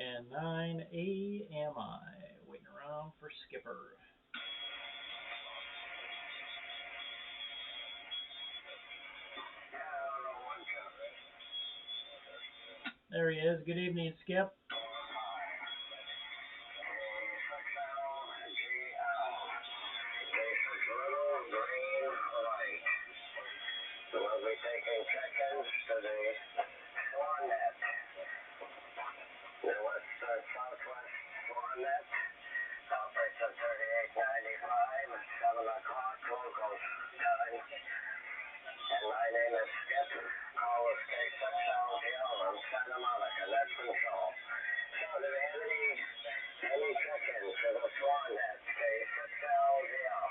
and 9AMI. Waiting around for Skipper. There he is. Good evening, Skip. We'll be taking check-ins to the Swan Net, the Southwest Swan Net. Operates at 3895 at 7 o'clock local time. And my name is Skip. Call us K6LGL in Santa Monica. Net control. So do we have any check-ins for the Swan Net? K6LGL.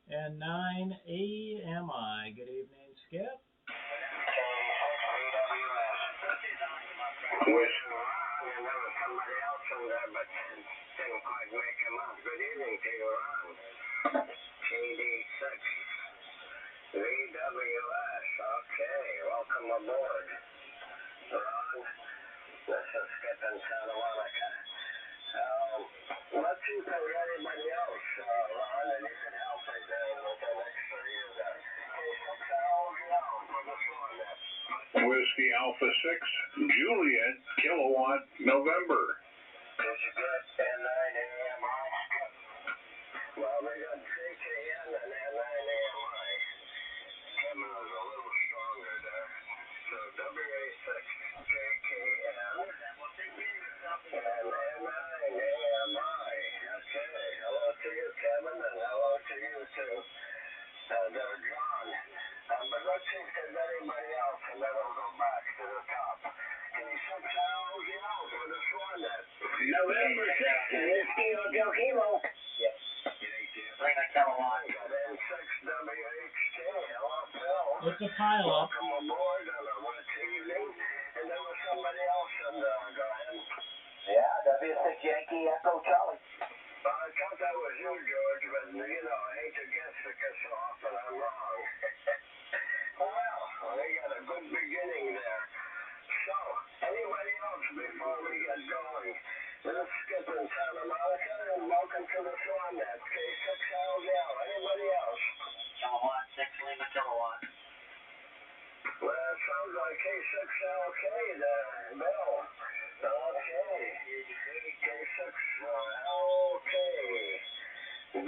And 9AMI. Good evening, Skip. K6VWS. With Ron, and there was somebody else in there, but didn't quite make him up. Good evening to you, Ron. KD6VWS. Okay, welcome aboard, Ron. This is Skip in Santa Monica. Let's see if there's anybody else, Ron, and you can help me there with an extra you there. K6LGL for the Swan Net. Whiskey Alpha 6, Juliet, Kilowatt, November. Did you get N9AMI, Skip? Well, we got JKN and N9AMI. Kim was a little stronger there. So WA6JKN and N9AMI. Okay, hello to you, Kevin, and hello to you too. There, John. But let's see if there's anybody else, and then we'll go back to the top. K6LGL for the Swan Net. November 6th, Whiskey Hotel Kilo. Yep. Lena Kilowatt. Got N6WHK. Hello, Phil. It's a pileup. Welcome aboard on a wet evening. And there was somebody else in there. Go ahead. Yeah, W6 Yankee Echo Charlie. I thought that was you, George, but, you know, I hate to guess because so often I'm wrong. Well, we got a good beginning there. So, anybody else before we get going? This is Skip in Santa Monica, and welcome to the Swan Net. K6LGL. Anybody else? Kilowatt, 6 Lima Kilowatt. Well, it sounds like K6LK there, Bill. Okay. K6LK.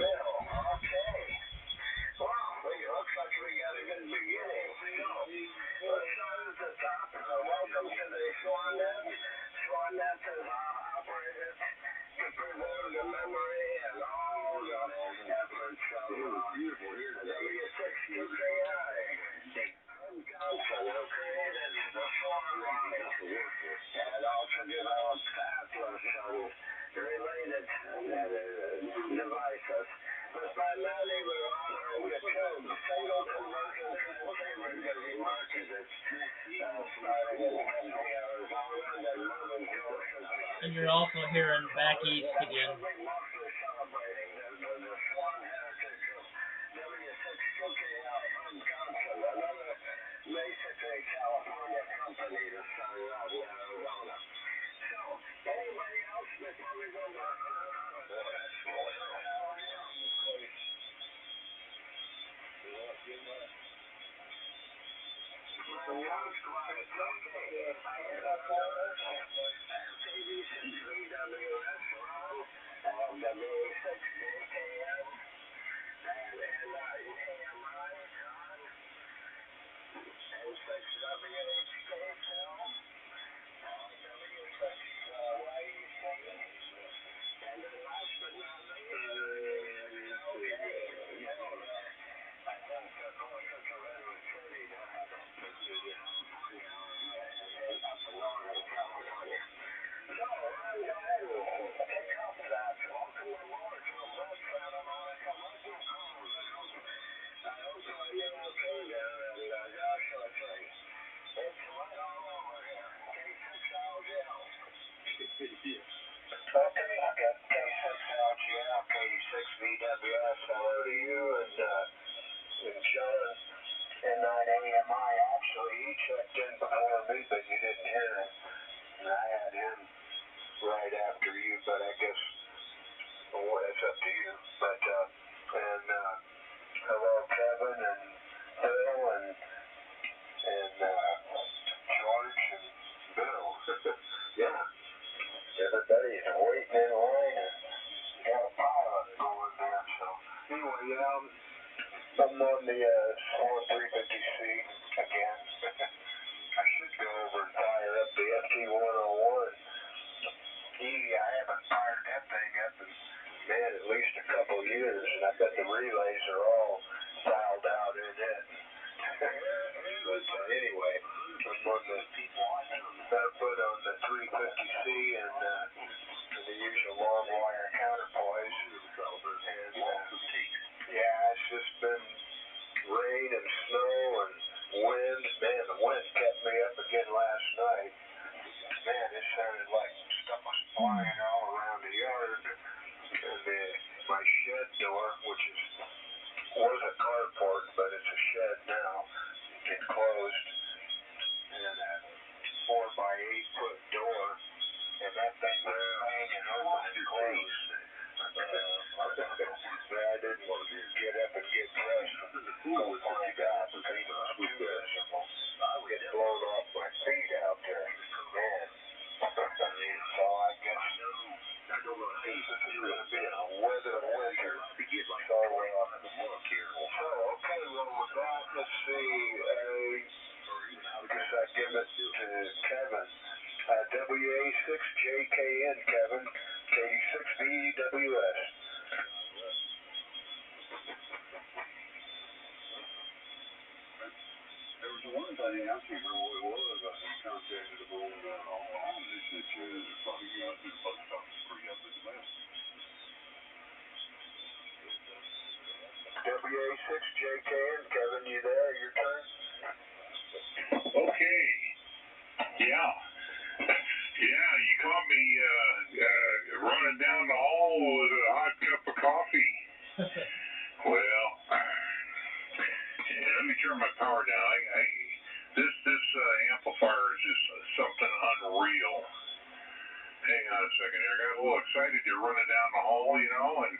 Bill. Okay. Well, it looks like we got a good beginning. So, let's start at the top. Welcome to the Swan Net. Swan Net is operated to preserve the memory and all the efforts of W6QKI. Johnson, who created the Swan Line and also developed Atlas and related devices. But primarily we're honoring the tube, single conversion transceiver that we marketed starting in Tempe, Arizona, and then moving to Ocean. And you're also hearing back east again. We're mostly celebrating the Swan heritage of W6QKL from Johnson, another basically California company that started out in Arizona. So, anybody else before we go back to the sounds quiet. Okay. KD6VWS, Ron, W6JKN, and N9AMI, John, N6WHK, Phil, W6YEC, and then last but not least, K6LK. I think closer to Redwood City than California or up in Northern California. So, Ron, go ahead and take off of that. Welcome aboard from West Santa Monica. Welcome calls. I hope you're okay there in Joshua Tree. It's wet all over here. K6LGL. Okay, got K6LGL, KD6VWS. Hello to you and John and 9AMI. Actually, he checked in before me, but you didn't hear him. And I had him after you, but I guess it's up to you. But and hello Kevin and Bill and George and Bill. Yeah. Everybody's waiting in line and got a pilot going there. So anyway, I'm on the Swan 350C again. I should go over and fire up the FT101. I haven't fired that thing up in, man, at least a couple years, and I bet the relays are all dialed out in it. But anyway, I'm on the put on the 350C and the usual long wire counterpoise. And yeah, it's just been rain and snow and wind. Man, the wind kept me up again last night. Man, it sounded like stuff was flying all around the yard. And my shed door, which was a carport, but it's a shed now, enclosed, and a 4x8-foot door, and that thing was hanging open and closed. I didn't get up and get dressed and go find out because it was too miserable. Get blown off my feet out there. Man. So I guess this is going to be a weather winter. So, okay, well, with that, let's see. I guess I give it to Kevin. WA6JKN, Kevin. K6VWS. There was one thing, I can't remember what it was. I contacted them online, and they said it's probably going through the post office free up in the mail. WA6JKN, Kevin, you there? Your turn? Okay. Yeah. Yeah, you caught me running down the hall with a hot cup of coffee. Well, let me turn my power down. This amplifier is just something unreal. Hang on a second here. I got a little excited. You're running down the hall, and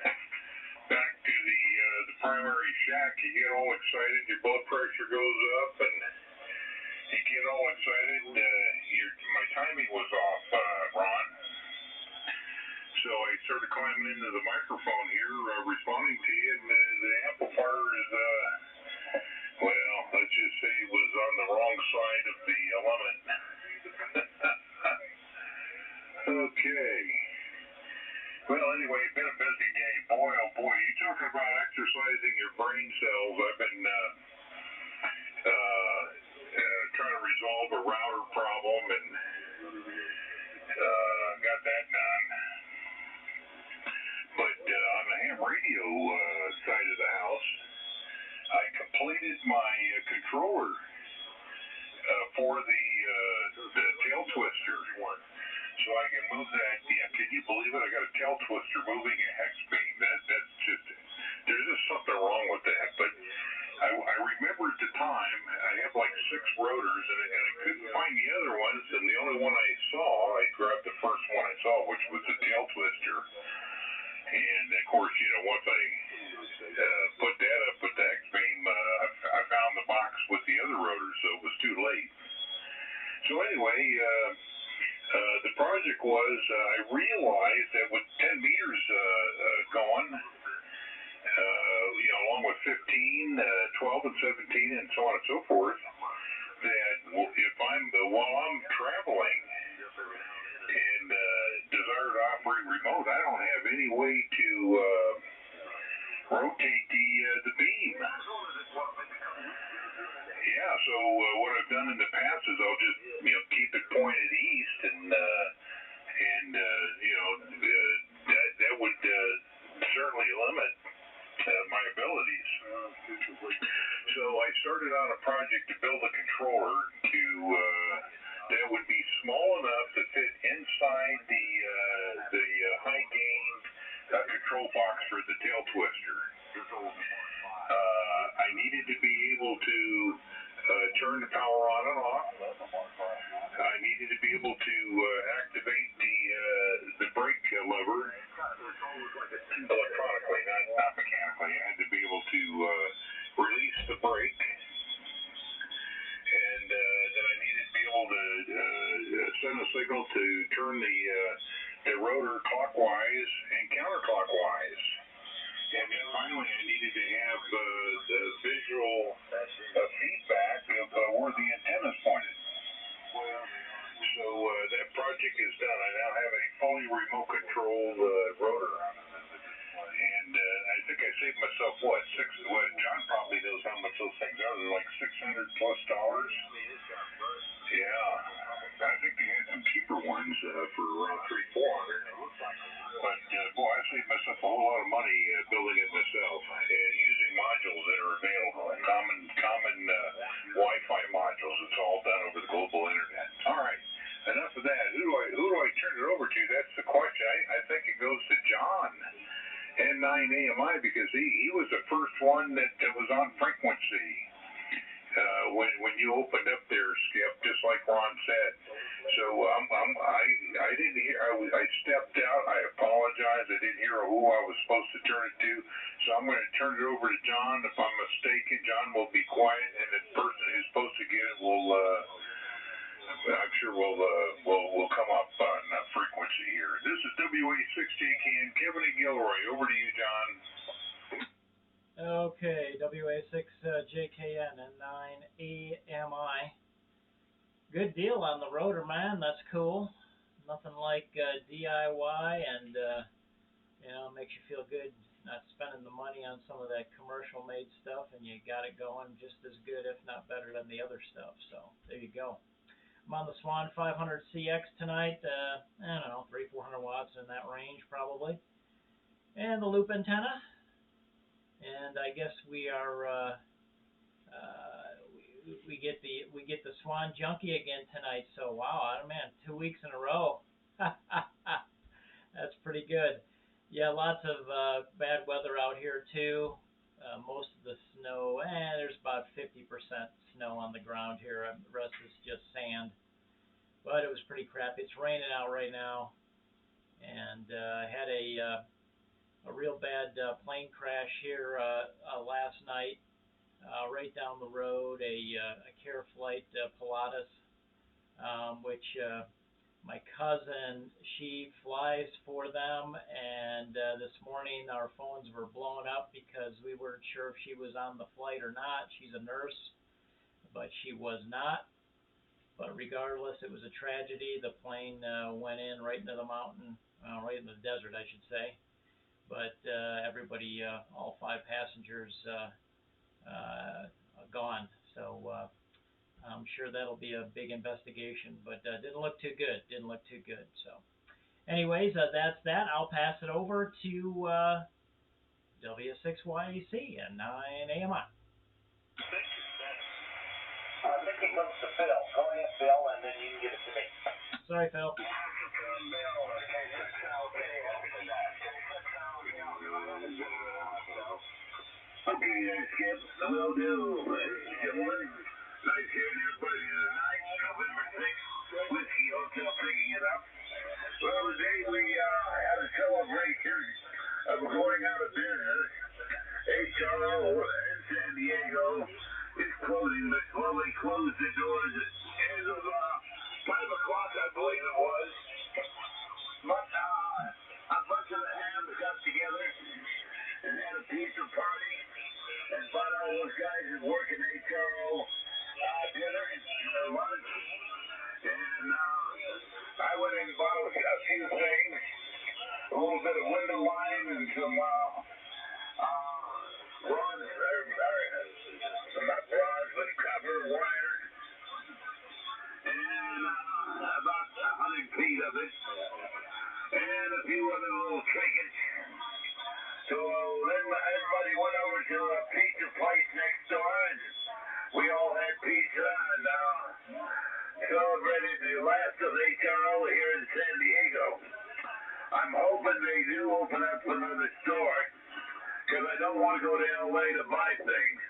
back to the primary shack. You get all excited. Your blood pressure goes up, and you get all excited. My timing was off, Ron. So I started climbing into the microphone here, responding to you, and the amplifier is, well, let's just say it was on the wrong side of the limit. Okay. Well, anyway, it's been a busy day. Boy, oh boy, you talking about exercising your brain cells. I've been trying to resolve a router problem and got that done. But on the ham radio side of the house, I completed my controller for the tail twister. So I can move that. Yeah, can you believe it? I got a tail twister moving a hex beam. That's just, there's just something wrong with that. But I remember at the time I have like 6 rotors and I couldn't find the other ones, and the only one I saw, I grabbed the first one I saw, which was the tail twister. And of course, once I put that up with the hex beam, I found the box with the other rotors, so it was too late. So anyway, the project was, I realized that with 10 meters going, along with 15, 12, and 17, and so on and so forth, that if while I'm traveling and desire to operate remote, I don't have any way to rotate the beam. Yeah, so what I've done in the past is I'll just keep it pointed east, and that would certainly limit my abilities. So I started on a project to build a controller that would be small enough to fit inside the high gain control box for the tail twister. I needed to be able to turn the power on and off. I needed to be able to activate the brake send a signal to turn the rotor clockwise and counterclockwise. And then finally, I needed to have the visual feedback of where the antenna's pointed. So that project is done. I now have a fully remote-controlled rotor. And I think I saved myself, John probably knows how much those things are. They're like $600 plus. Yeah. I think they had some cheaper ones for around $300-400. But, boy, I saved myself a whole lot of money building it myself and using modules that are available, common Wi-Fi modules. It's all done over the global internet. All right, enough of that. Who do I turn it over to? That's the question. I think it goes to John, N9AMI, because he was the first one that was on frequency. When you opened up there, Skip, just like Ron said. So I didn't hear. I stepped out. I apologize. I didn't hear who I was supposed to turn it to. So I'm going to turn it over to John. If I'm mistaken, John will be quiet, and the person who's supposed to get it will. I'm sure we'll come up on frequency here. This is WA6JKN, Kevin and Gilroy. Over to you, John. Okay, WA6JKN and 9AMI. Good deal on the rotor, man. That's cool. Nothing like DIY, and makes you feel good not spending the money on some of that commercial-made stuff, and you got it going just as good, if not better, than the other stuff. So there you go. I'm on the Swan 500CX tonight. I don't know, 300-400 watts in that range probably, and the loop antenna. And I guess we are we get the Swan Junkie again tonight. So wow, man, 2 weeks in a row. That's pretty good. Yeah, lots of bad weather out here too. Most of the snow, there's about 50% snow on the ground here. The rest is just sand. But it was pretty crappy. It's raining out right now, and I had a real bad plane crash here last night, right down the road, a Care Flight Pilatus, which my cousin, she flies for them, and this morning our phones were blowing up because we weren't sure if she was on the flight or not. She's a nurse, but she was not. But regardless, it was a tragedy. The plane went in right into the mountain, right in the desert, I should say. But everybody, all 5 passengers, gone. So I'm sure that'll be a big investigation. But didn't look too good. So, anyways, that's that. I'll pass it over to W6YEC and 9AMI. I think it goes to Phil. Go ahead, Phil, and then you can give it to me. Sorry, Phil. Okay, Skip, will do. Gentlemen, nice hearing everybody tonight. November 6th, Whiskey Hotel picking it up. Well, today we had a celebration of going out of business. HRO in San Diego is closing, but slowly closed the doors as of 5 o'clock, I believe it was. But a bunch of the hams got together and had a pizza party and bought all those guys that work in HRO dinner or lunch. And I went in and bought a few things, a little bit of window line and some not bronze, but copper wire, and about 100 feet of it, and a few other little trinkets. So then everybody went over to a pizza place next door, and we all had pizza and celebrated the last of HRO here in San Diego. I'm hoping they do open up another store, because I don't want to go to LA to buy things.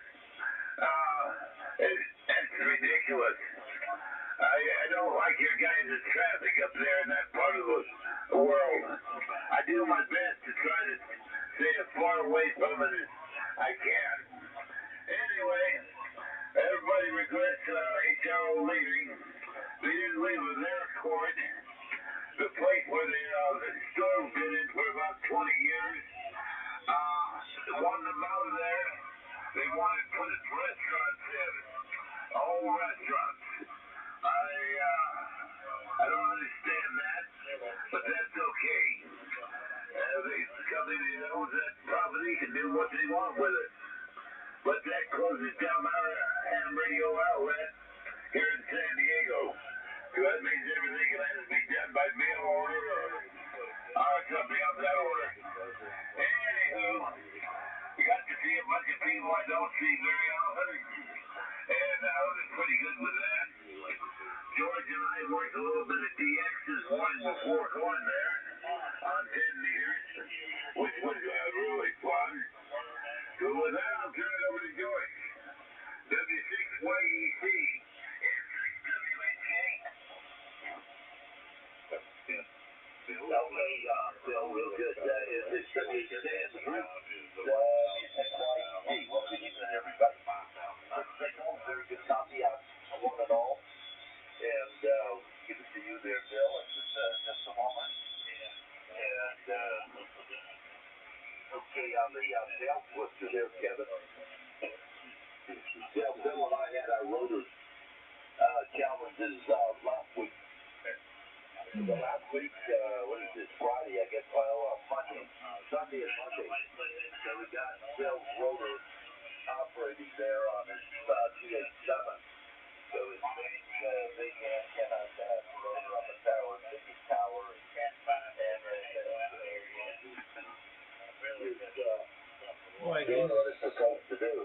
It's ridiculous. I don't like your guys' traffic up there in that part of the world. I do my best to try to stay as far away from it as I can. Anyway, everybody regrets HRO leaving. They didn't leave a miracle. Court, the place where the store's been in for about 20 years. Wanted them out of there. They wanted to put restaurants in, all restaurants. I don't understand that, but that's okay. The company that owns that property can do what they want with it. But that closes down our ham radio outlet here in San Diego. So that means everything has to be done by mail order or something of that order. Anywho, we got to see a bunch of people I don't see very often, and I was pretty good with that. George and I worked a little bit of DX this morning before going there on 10 meters, which was really fun. So with that, I'll turn it over to George. W6YEC, N6WHA. Okay, Bill, real good. It's WHA in the group. W6YEC, welcome to everybody. Good signal, very good copy on one and all. And good to see you there, Bill, in just a moment. And okay, on the tail twister there, Kevin. Yeah, Bill and I had our rotor challenges last week. So last week, what is this, Friday, I guess, Monday, Sunday and Monday. So we got Bill's rotor operating there on his TH7. So his big antenna has a rotor on the tower, big tower, Boy, doing what it's supposed to do.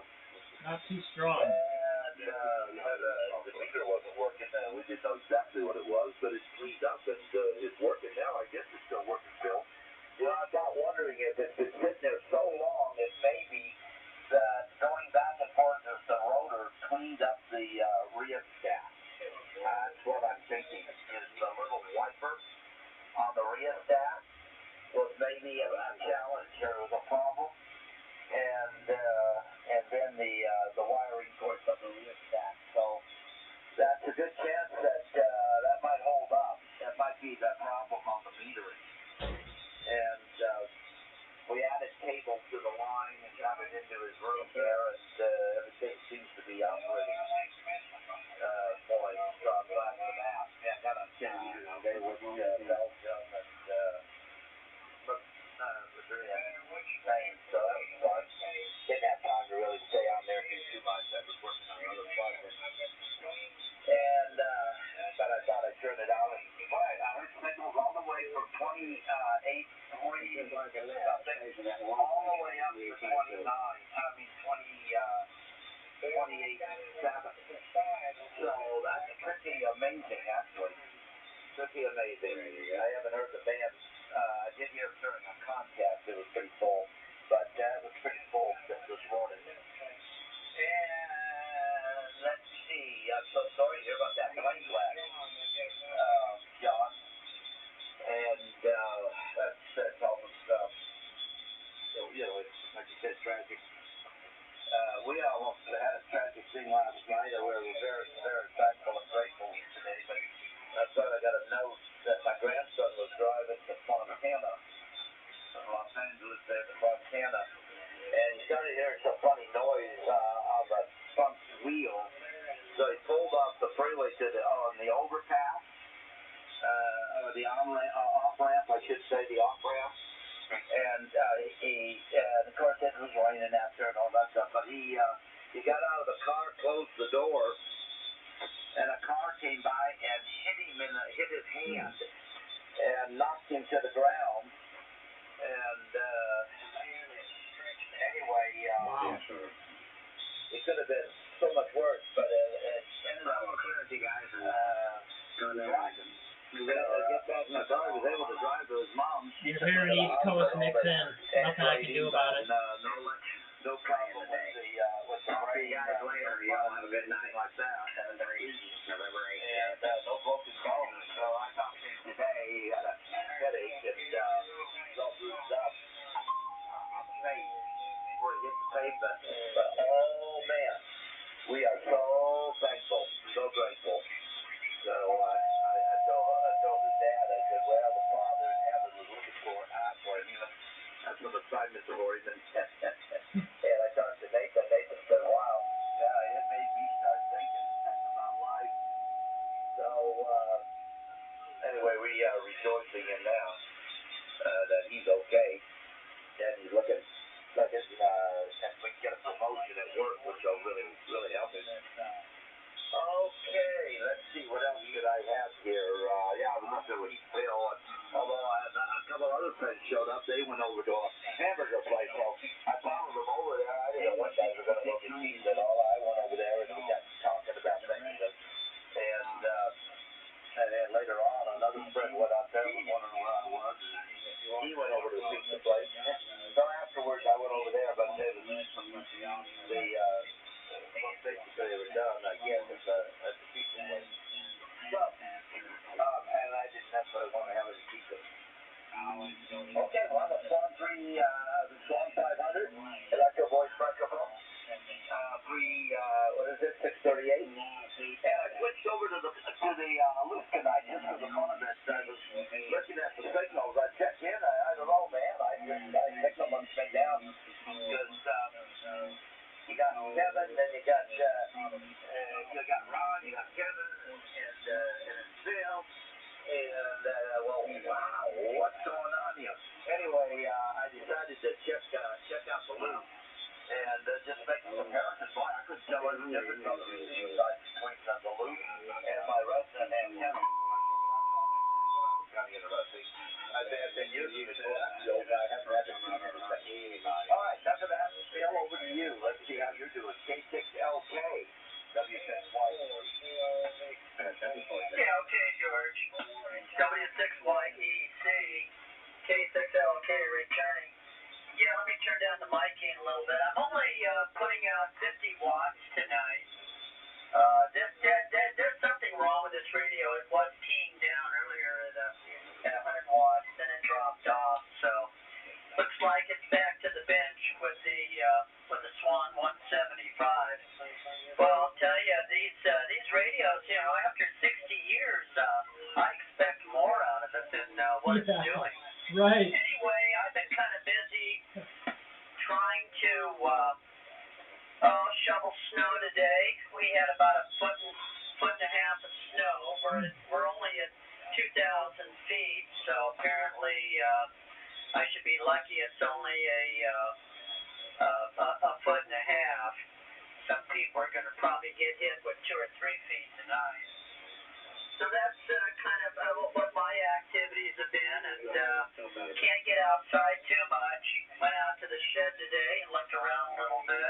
not too strong. And the meter wasn't working. We didn't know exactly what it was, but it's cleaned up and it's working now. I guess it's still working, Bill. You know, I got wondering if it's been sitting there so long, it may be that going back and forth as the rotor cleaned up the rheostat. That's what I'm thinking. Is the little wiper on the rheostat was maybe a challenge or was a problem, and then the wiring course of the rheostat. So that's a good chance that that might hold up. That might be the problem on the metering. And we added cables to the line and got it into his room there, and everything seems to be operating for him. So I'm glad for that. Yeah, I got on 10 meters today with Belgium and Madrid. So that was fun. Didn't have time to really stay on there and do too much. I was working on other projects. And but I thought I'd turn it on. And boy, I heard signals all the way from 28, 40 something, all the way up to 29. I mean 28.7. So that's pretty amazing, actually. Pretty amazing. I haven't heard the band. I did hear it during a contest. It was pretty full, but it was pretty full this morning. And let's see. I'm so sorry to hear about that plane crash, John. And that's almost, you know, it's like you said, tragic. We almost had a tragic thing last night. We were very, very thankful and grateful today, but I thought I got a note that my grandson was driving to Fontana, Los Angeles there to Fontana, and he started hearing some funny noise on the front wheel, so he pulled off the freeway on the overpass, or the off-ramp, I should say, the off-ramp, and of course it was raining after and all that stuff, but he got out of the car, closed the door, and a car came by and hit his hand and knocked him to the ground. And anyway, Wow. it could have been so much worse, but it ended up clearing guys driving. He got back in the car, he was able to drive to his mom's. You're hearing East Coast mix in. Nothing I can do about it. No problem with the rain. Guys later, y'all have a good night like that. November 8th. And no broken bones. So I talked to him today. He had a headache and he's all bruised up on the face where he hit the pavement. But oh man, we are so thankful, so grateful. So I I said, well, the Father in heaven was looking for him. That's some assignments for him. And I talked to Nathan. Nathan said, wow, yeah, it made me start thinking about life. So, anyway, we are rejoicing in now that he's okay. And he's looking like if we can get a promotion at work, which will really help him. Okay, let's see, what else should I have here? Yeah, I was up there with Phil, although a couple other friends showed up. They went over to a hamburger place, so I followed them over there. I didn't know what guys were going to go get pizza and all. I went over there and we got talking about things. And then later on, another friend went out there and wondering where I was. He went over to the pizza place. So afterwards, I went over there, but it was basically they were done, I guess, at the pizza place. So, and I didn't necessarily want to have any pizza. Okay, well, I'm a Swan 3, the Swan 500, electro voice microphone. 638. And I switched over to the loop tonight just for the fun of it. I was looking at the signals. I checked in. I don't know, man. I signal must have been down because you got Kevin, then you got Ron, you got Kevin, and Phil. And well, wow, what's going on here? Anyway, I decided to check out the loop. And just make a comparison. Boy, I couldn't tell any difference on the receiving side between the loop and my resident antenna. Kind of interesting. I've been using it for the old guy. I haven't had it. All right, enough of that. Phil, over to you. Let's see how you're doing. K6LK. W6Y. Yeah, okay, George. W6YEC. K6LK returning. Yeah, let me turn down the mic in a little bit. I'm only putting out 50 watts tonight. There's something wrong with this radio. It was keying down earlier at 100 watts, then it dropped off. So looks like it's back to the bench with the Swan 175. Well, I'll tell you, these radios, after 60 years, I expect more out of it than what it's doing. Right. Anyway, I've been kind of busy trying to shovel snow today. We had about a foot and a half of snow. We're only at 2,000 feet, so apparently I should be lucky it's only a foot and a half. Some people are going to probably get hit with 2 or 3 feet tonight. So that's kind of what my activities have been, and can't get outside too much. Went out to the shed today and looked around a little bit.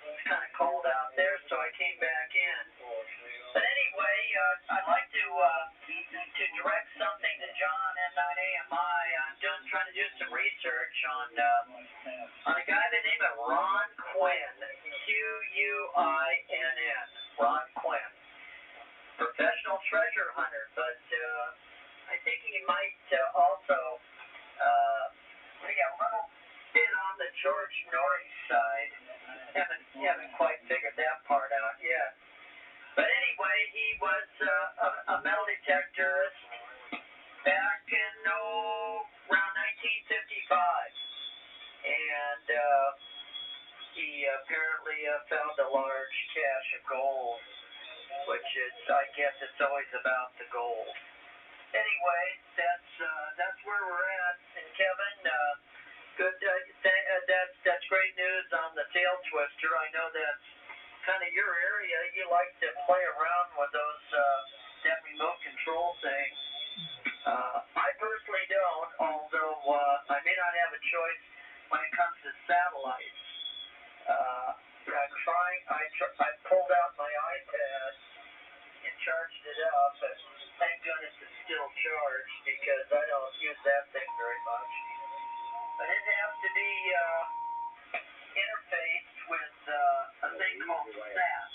It's kind of cold out there, so I came back in. But anyway, I'd like to direct something to John N9AMI. I'm trying to do some research on a guy by the name of Ron Quinn, Quinn, Ron Quinn. Professional treasure hunter, but I think he might also be a little bit on the George Norrie side. Haven't quite figured that part out yet. But anyway, he was a metal detectorist back in around 1955, and he apparently found a large cache of gold, which is, I guess it's always about the gold. Anyway, that's where we're at. And Kevin, good. That's great news on the tail twister. I know that's kind of your area. You like to play around with those that remote control thing. I personally don't, although I may not have a choice when it comes to satellites. I pulled out my iPad and charged it up, and thank goodness it's still charged because I don't use that thing very much. But it has to be interfaced with a thing called SAT,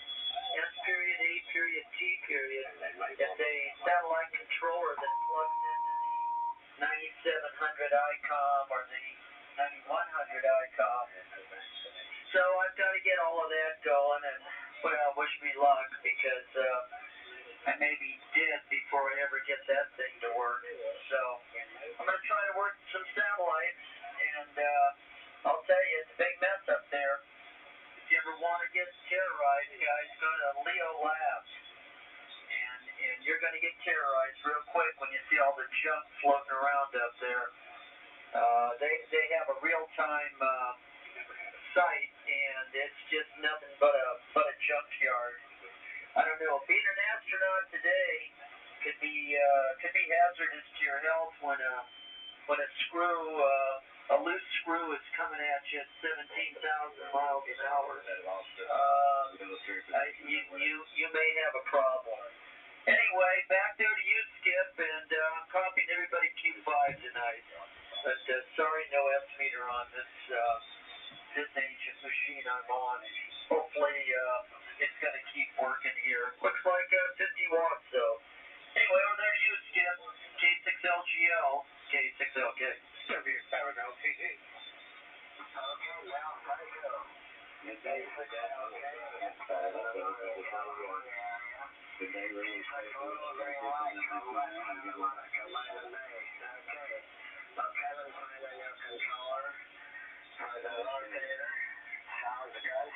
S period, A period, T period. It's a satellite controller that plugs into the 9700 ICOM or the 9100 ICOM. So I've got to get all of that going, and well, wish me luck because I may be dead before I ever get that thing to work. So I'm going to try to work some satellites, and I'll tell you, it's a big mess up there. If you ever want to get terrorized, guys, go to Leo Labs, and you're going to get terrorized real quick when you see all the junk floating around up there. They have a real-time site, and it's just nothing but a junkyard. I don't know. Being an astronaut today could be hazardous to your health when a screw, a loose screw is coming at you at 17,000 miles an hour. You may have a problem. Anyway, back there to you, Skip, and I'm copying everybody Q5 tonight. But sorry, no S meter on this ancient machine I'm on. Hopefully, it's going to keep working here. Looks like 50 watts, though. Anyway, over there to you, Skip. K6LGL. K6LK. W7LTD. Okay, now, thank you. K6LK. Today, really Kevin, find on your controller for the rotator. Sounds good.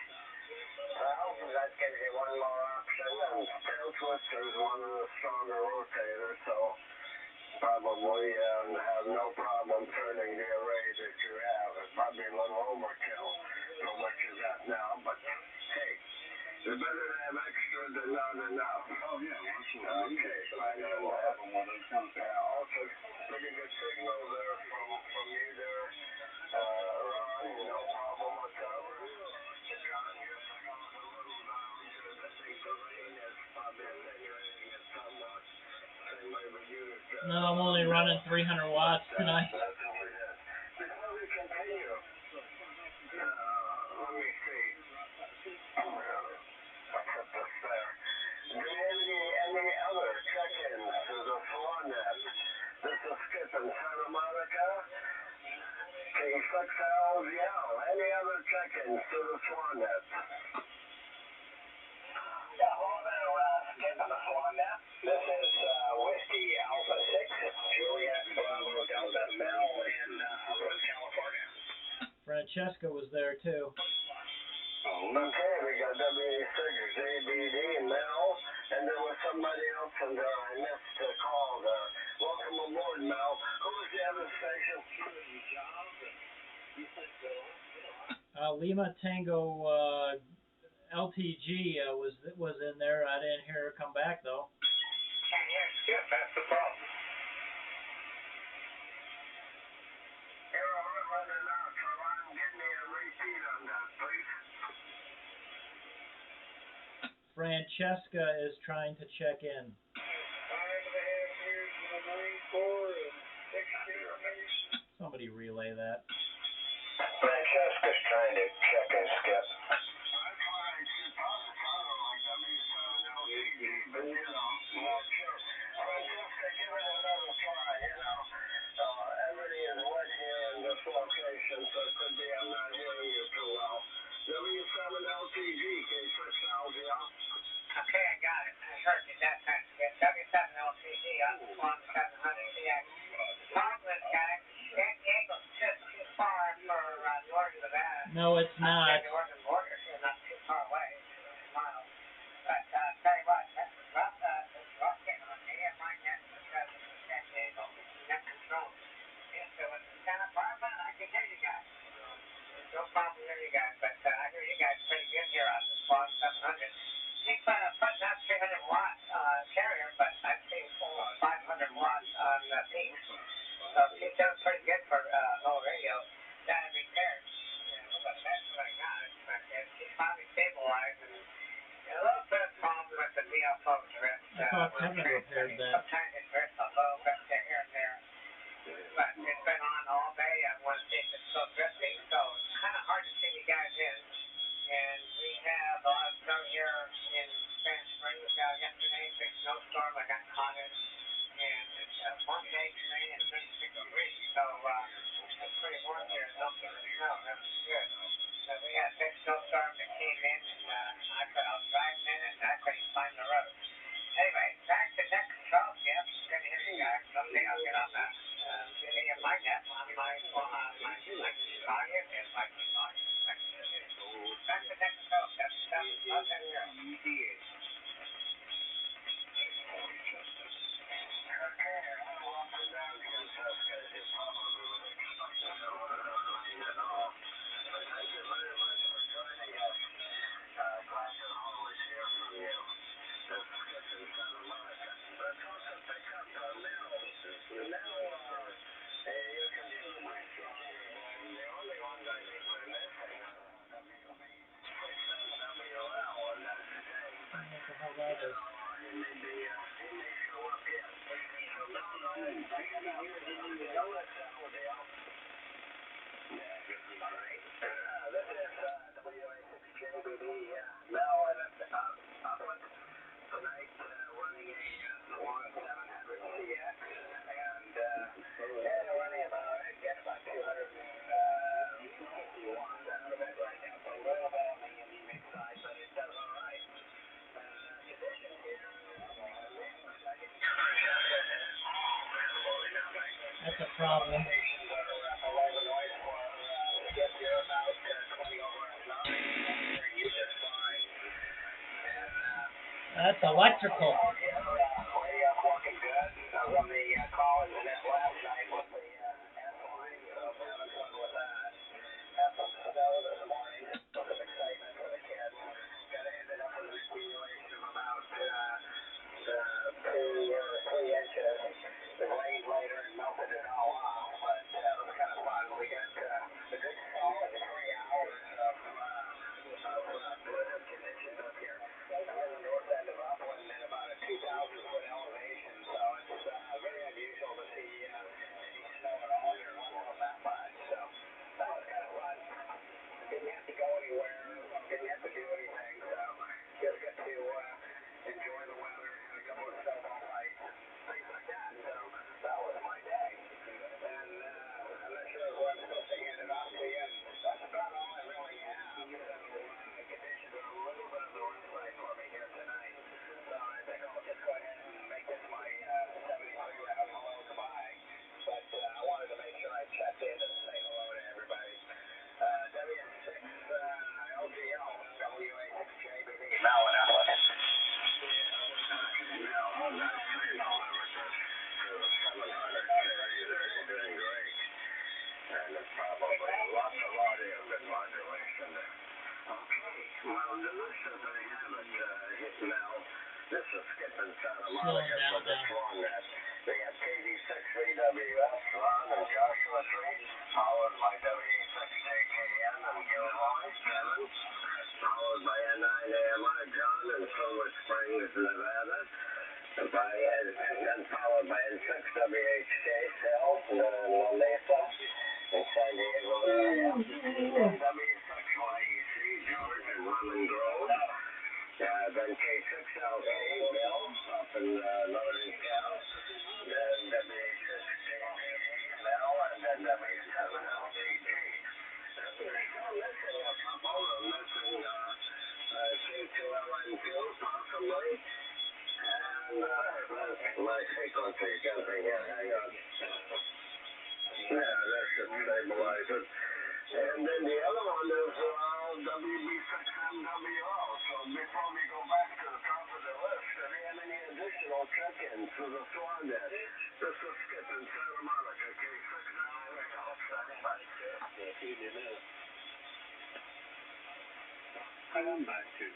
Well, that gives you one more option, and tail twister is one of the stronger rotators, so probably have no problem turning the array that you have. It's probably a little overkill for what you got now, but hey, it's better to have extra than not enough. Oh, yeah, well, that's what Okay, fine on that. Yeah, also pretty good signal there from you there, Ron, no problem whatsoever. John, your signal is a little down here. I think the rain is probably attenuating it somewhat. Same way with you. No, I'm only running 300 watts tonight. That's all it is. Before we continue, let me see. Put this there. Do you have any other check-ins to the Swan Net? This is Skip in Santa Monica. K6LGL. Any other check-ins to the Swan Net? Yeah, hello there, Skip on the Swan Net. This is Whiskey Alpha 6, Juliet Bravo Delta Bell in Upland, California. Francesca was there too. Okay, we got W6, JBD, Mel, and there was somebody else in there. I missed the call there. Welcome aboard, Mel. Who was the other station? Lima Tango LTG was in there. I didn't hear her come back though. Can't hear Skip, that's the problem. You're running out, so Ron, give me a repeat on that, please. Francesca is trying to check in. 5.5 years in the Marine Corps and 6 years. Somebody relay that. Francesca's trying to check in, Skip. That's fine. She probably sounded like W7LTD, but sure. Francesca, give it another try. Everything is wet here in this location, so it could be I'm not hearing you too well. W7LTD, K6LGL. Okay, I got it. I heard you that time, Skip. W7LTD on Swan 700CX. Problem is, guys, San Diego's just too far for northern Nevada. No, it's not. The northern border is not too far away, 200 miles. But tell you what, that's rough getting on me and my net because of San Diego net control. Yeah, so in Santa Barbara, I can hear you guys. There's no problem hearing you guys, but I hear you guys pretty good here on the Swan 700. Keep putting out 300 watt carrier, but I've seen 500 watts on the peak. So keep doing pretty good for old radio. Got it repaired. But that's what I got. But she's finally stabilized, and a little bit of problem with the VFO drift. I thought Kevin repaired that. Sometimes it drifts a little bit here and there. But it's been on all day. I want to see if it's still drifting. So it's kind of hard to see you guys in. And we have a lot of snow here in Spanish Springs yesterday. Big snowstorm I got caught in. And it's a warm day today and 36 degrees. So it's pretty warm here. No snow. That was good. So we had a big snowstorm that came in, and I was driving in it, and I couldn't find the road. Anyway, That's a problem. That's electrical. This is Skip in Santa Monica for the Swan Net. They have KD6LGL, Ron and Joshua 3, followed by W6JKN and Gilroy 7, followed by N9AMI John in Silver Springs, Nevada, and followed by N6WHK Phil in La Mesa in San Diego area, W6YEC George in Lemon Grove. Then K6LGL Bill up in Northern Cal, then W6JKA Mel, and then W7LGG. We're still missing a couple. We're missing K2LN2 possibly, and my frequency jumping here. Hang on. Yeah, that should stabilize it. And then the other one is WB6MWO. So before we go back to the top of the list, do you have any additional check-ins for the Swan Net? This is Skip in Santa Monica, K6LGL. I'm back to.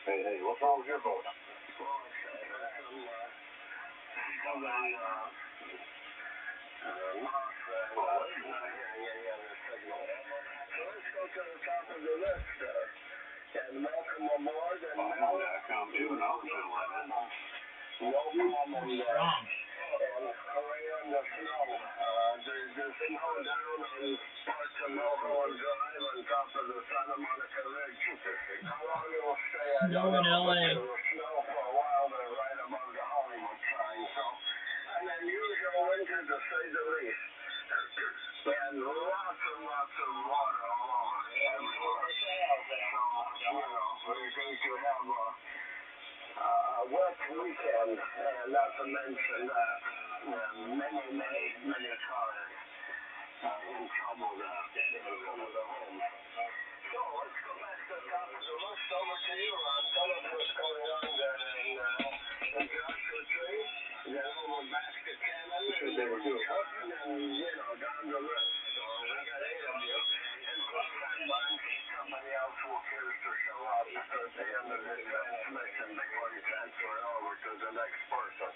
Hey, what's wrong with your boat? Let's go to the top of the list, and welcome aboard. And Welcome no problem and hurry on the snow. There's snow down on parts of Mulholland Drive on top of the Santa Monica Ridge. How long it will stay, I don't know. There was snow for a while there right above the Hollywood sign, so an unusual winter to say the least. And lots and lots of water all over everywhere. So, we're going to have a wet weekend, and not to mention many cars in trouble to the home. So let's go back to the top of the list. Over to you, Ron. Tell us what's going on down in Joshua Tree. Then over back to Cannon and John and down the list. So we got 8 of you. And please stand by in case somebody else who cares to show up at the end of the transmission before you transfer it over to the next person.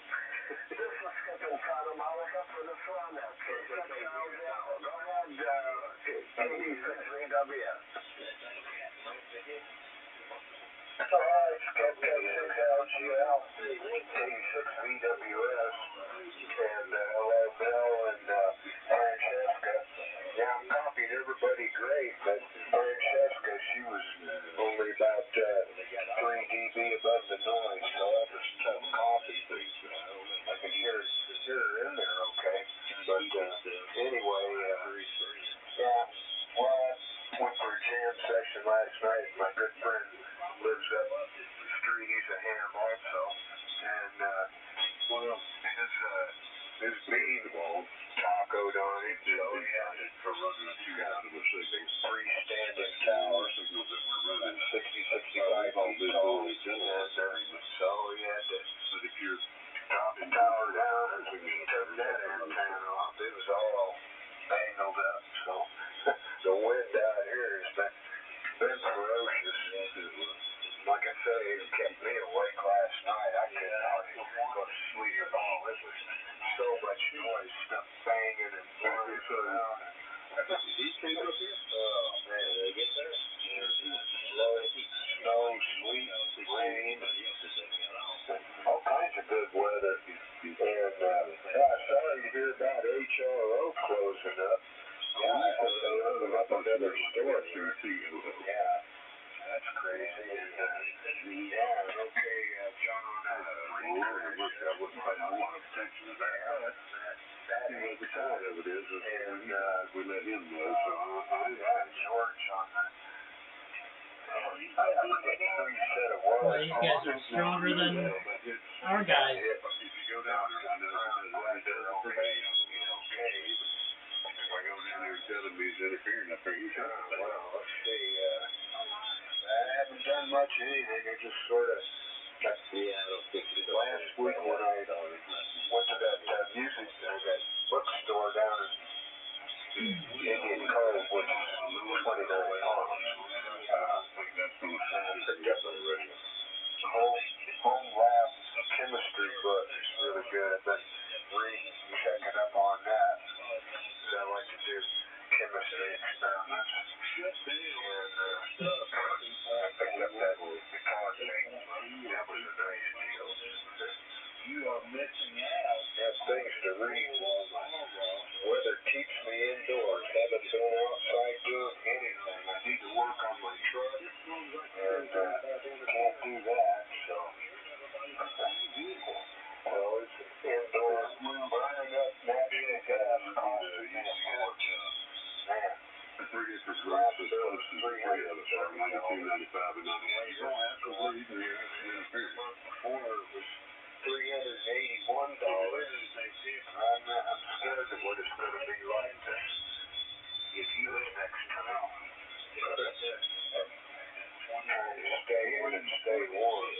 This is Skip and Santa Monica for the Swan Net. K6LGL. Go ahead, KD6VWS. Alright, Skip K6LGL, KD6VWS, and hello Bill and Francesca. Yeah, I'm copying everybody great, but Francesca, she was only about 3 dB above the noise, so that was a tough copy. I could hear her in there okay, but anyway, yeah, well, I went for a jam session last night. My good friend lives up the street. He's a ham also, and his bean tacoed on him, so he had it for running a few out of a freestanding tower, 60-65 feet tall, and so he had to drop the tower down and took that antenna off. It was all angled up, so the wind out here has been ferocious. Like I say, it kept me awake last night. I couldn't hardly go to sleep at all. It was so much noise, stuff banging and flying around. He came up here? Oh, man, did they get there? Snow, sleet, rain, all kinds of good weather. And sorry to hear about HRO closing up. Yeah, I hope they open up another store. Yeah, that's crazy. And, okay, John, I wouldn't pay a lot of attention to that. The side of it is we let him know, so George on that. Boy, these guys are stronger than our guys. If you go down there, I know they're okay. If I go down there and tell him he's interfering up there, you should. Well, let's see. I haven't done much anything. I just sort of. Last week when I went to that music, that bookstore down in Indian Cove, which is 29 miles, I picked up a home lab chemistry book. It's really good. I've been reading, checking up on that. I like to do chemistry experiments. And I picked up that condensate. That was a nice deal. You are missing out. Have things to read. Weather keeps me indoors. Haven't been outside doing anything. I need to work on my truck, and can't do that. So it's indoor burning up natural gas costing me a fortune. Man. The 3 different groups is close to 3 of us are 92, 95, and 98. You don't have to believe me. Before it was $381. I'm scared of what it's going to be like this next time. Trying to stay in and stay warm.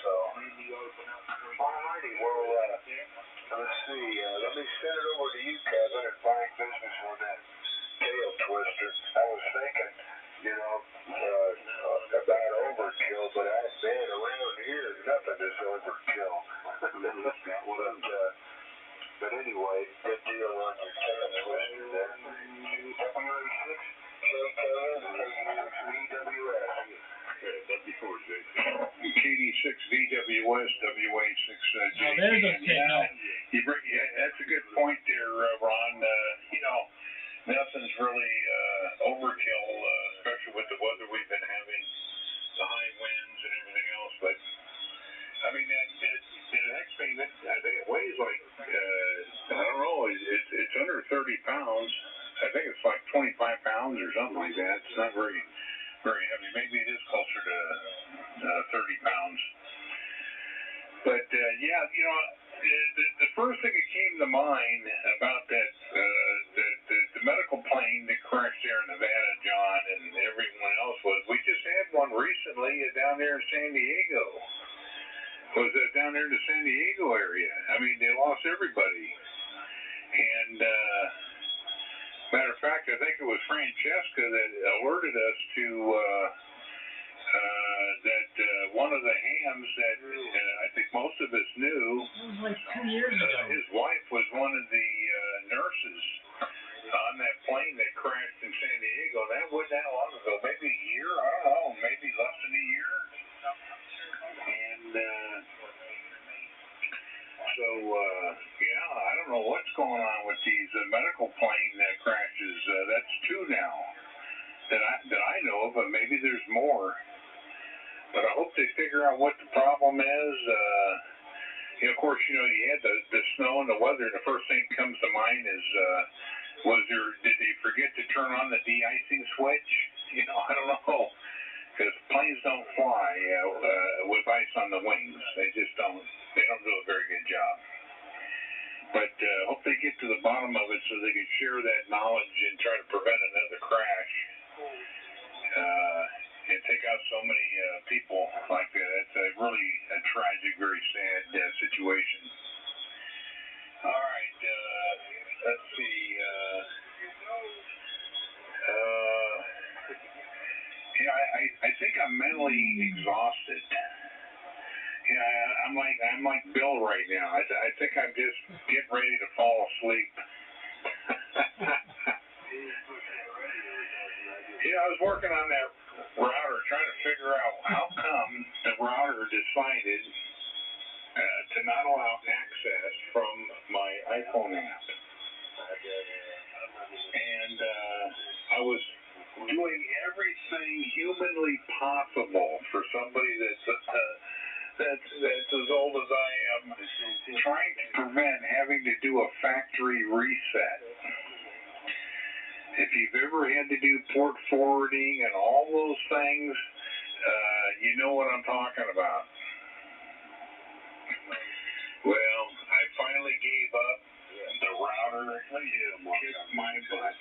So, alrighty, well, let's see. Let me send it over to you, Kevin, and find business on that tail twister. I was thinking, about overkill, but I've been around here, nothing is overkill. But anyway, good deal on your tail twister there. WA6, KKN, KD6VWS. KD6VWS, WA6JKN. Oh, there's a signal. That's a good point there, Ron. Nothing's really overkill, especially with the weather we've been having, the high winds and everything else. But I mean, the next thing, I think it weighs like I don't know, it's under 30 pounds. I think it's like 25 pounds or something like that. It's not very heavy. Maybe it is closer to 30 pounds. But yeah, you know, the first thing that came to mind about that the medical plane that crashed there in Nevada, John, and everyone else was we just had one recently down there in San Diego. Was down there in the San Diego area. I mean, they lost everybody. And matter of fact, I think it was Francesca that alerted us to that one of the hams that I think most of us knew. It was like 2 years ago. His wife was one of the nurses on that plane that crashed in San Diego. That wasn't that long ago. Maybe a year. I don't know. Maybe less than a year. And so yeah, I don't know what's going on with these medical plane crashes. That's 2 now that I know of, but maybe there's more. But I hope they figure out what the problem is. You know, of course, you know, you had the snow and the weather. The first thing that comes to mind is, did they forget to turn on the de-icing switch? You know, I don't know. Because planes don't fly with ice on the wings. They just don't. They don't do a very good job. But hope they get to the bottom of it so they can share that knowledge and try to prevent another crash. And take out so many people like that. It's a really tragic, very sad situation. All right, let's see. Yeah, I think I'm mentally exhausted. Yeah, I'm like Bill right now. I think I'm just getting ready to fall asleep. Yeah, I was working on that router, trying to figure out how come the router decided to not allow access from my iPhone app. And I was doing everything humanly possible for somebody that's as old as I am, trying to prevent having to do a factory reset. If you've ever had to do port forwarding and all those things, you know what I'm talking about. Well, I finally gave up. The router kicked my butt.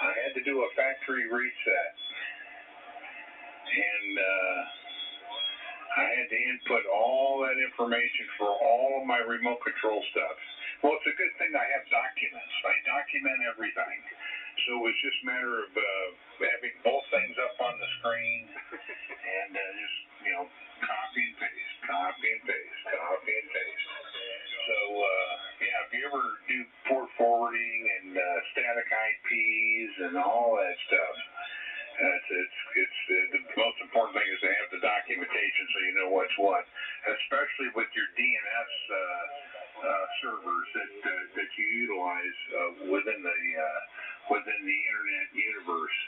I had to do a factory reset. And I had to input all that information for all of my remote control stuff. Well, it's a good thing I have documents. I document everything. So it was just a matter of having both things up on the screen and just, you know, copy and paste, copy and paste, copy and paste. So, yeah, if you ever do port forwarding and static IPs and all that stuff, it's the most important thing is to have the documentation so you know what's what, especially with your DNS servers that you utilize within the internet universe.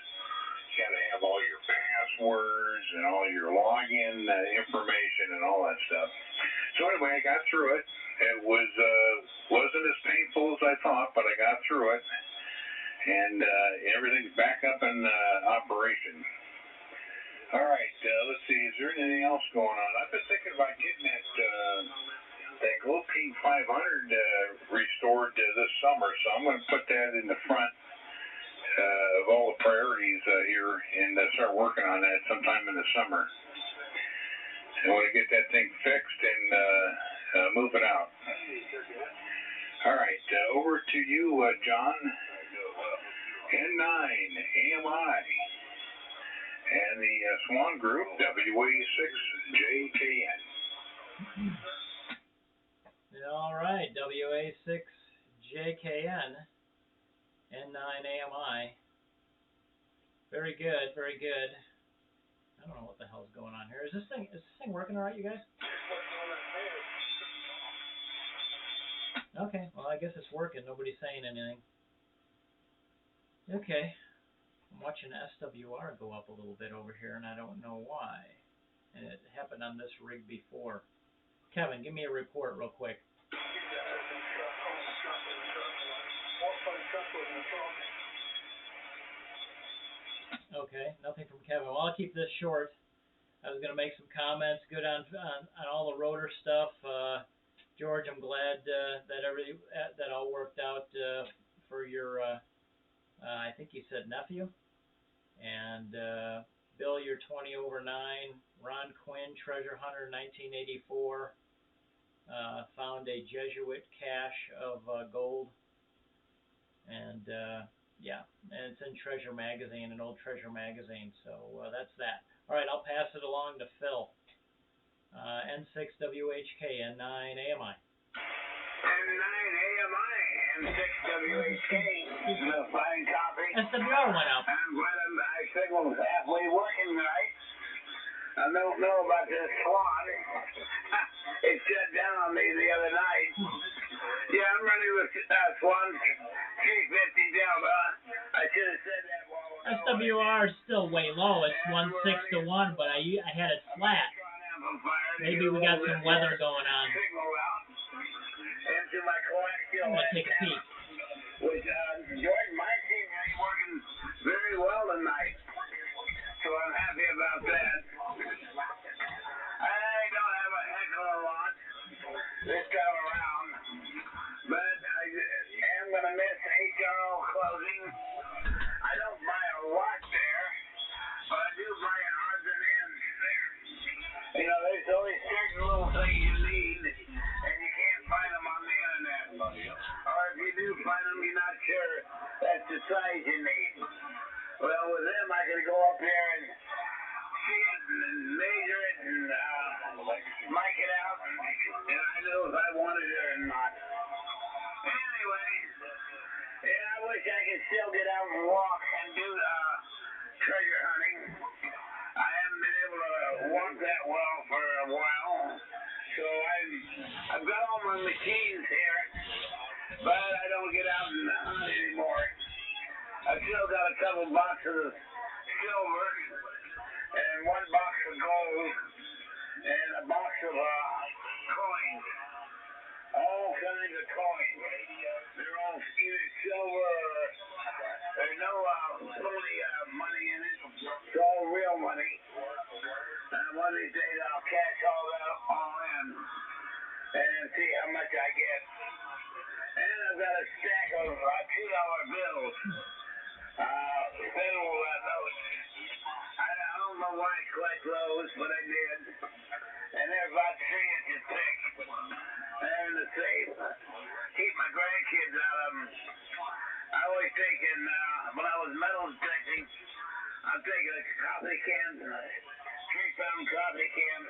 You got to have all your passwords and all your login information and all that stuff. So anyway, I got through it. It wasn't as painful as I thought, but I got through it. And everything's back up in operation. All right, let's see. Is there anything else going on? I've been thinking about getting that Glopine 500 restored this summer, so I'm going to put that in the front of all the priorities here and start working on that sometime in the summer. I want to get that thing fixed and move it out. All right, over to you, John. N9 AMI and the Swan Group WA6JKN. All right, WA6JKN N9 AMI. Very good, very good. I don't know what the hell's going on here. Is this thing working all right, you guys? Okay, well I guess it's working. Nobody's saying anything. Okay, I'm watching SWR go up a little bit over here, and I don't know why. And it happened on this rig before. Kevin, give me a report real quick. Okay, nothing from Kevin. Well, I'll keep this short. I was gonna make some comments. Good on all the rotor stuff. George, I'm glad that all worked out for your. I think you said nephew. And Bill, you're 20 over 9. Ron Quinn, treasure hunter, 1984. Found a Jesuit cache of gold. And yeah, and it's in Treasure Magazine, an old Treasure Magazine. So that's that. All right, I'll pass it along to Phil. N6WHK, N9 AMI. N9 AMI, N6WHK. A fine copy. SWR went up. I'm glad I signaled halfway working right. I don't know about this Swan. It shut down on me the other night. Yeah, I'm running with Swan 350 Delta. I should have said that while ago. SWR is still way low. It's 1.6 to 1, but I had it flat. Maybe we got some weather going on. Signal out into my coaxial. I'm gonna take a peek. Which George, mine seems to be working very well tonight. So I'm happy about that. I don't have a heck of a lot this time around, but I am going to miss HRO closing. I don't buy a lot there, but I do buy odds and ends there. You know, there's always certain little things you need, and you can't find them on the internet. Or if you do find them, you're not sure that's the size you need. Well, with them, I could go up here and see it and measure it and mic it out, and I knew if I wanted it or not. Anyway, yeah, I wish I could still get out and walk and do treasure hunting. I haven't been able to walk that well for a while, so I've got all my machines here, but I don't get out and hunt anymore. I've still got a couple boxes of silver and one box of gold and a box of coins. All kinds of coins. They're all either silver or there's no phony money in it. It's all real money. And one of these days I'll cash all that all in and see how much I get. And I've got a stack of $2 bills. Federal notes. I don't know why I collect those, but I did. And they're about 3 inches thick. They're in the safe. Keep my grandkids out of them. I always take when I was metal detecting, I'm taking a coffee can, 3-pound coffee can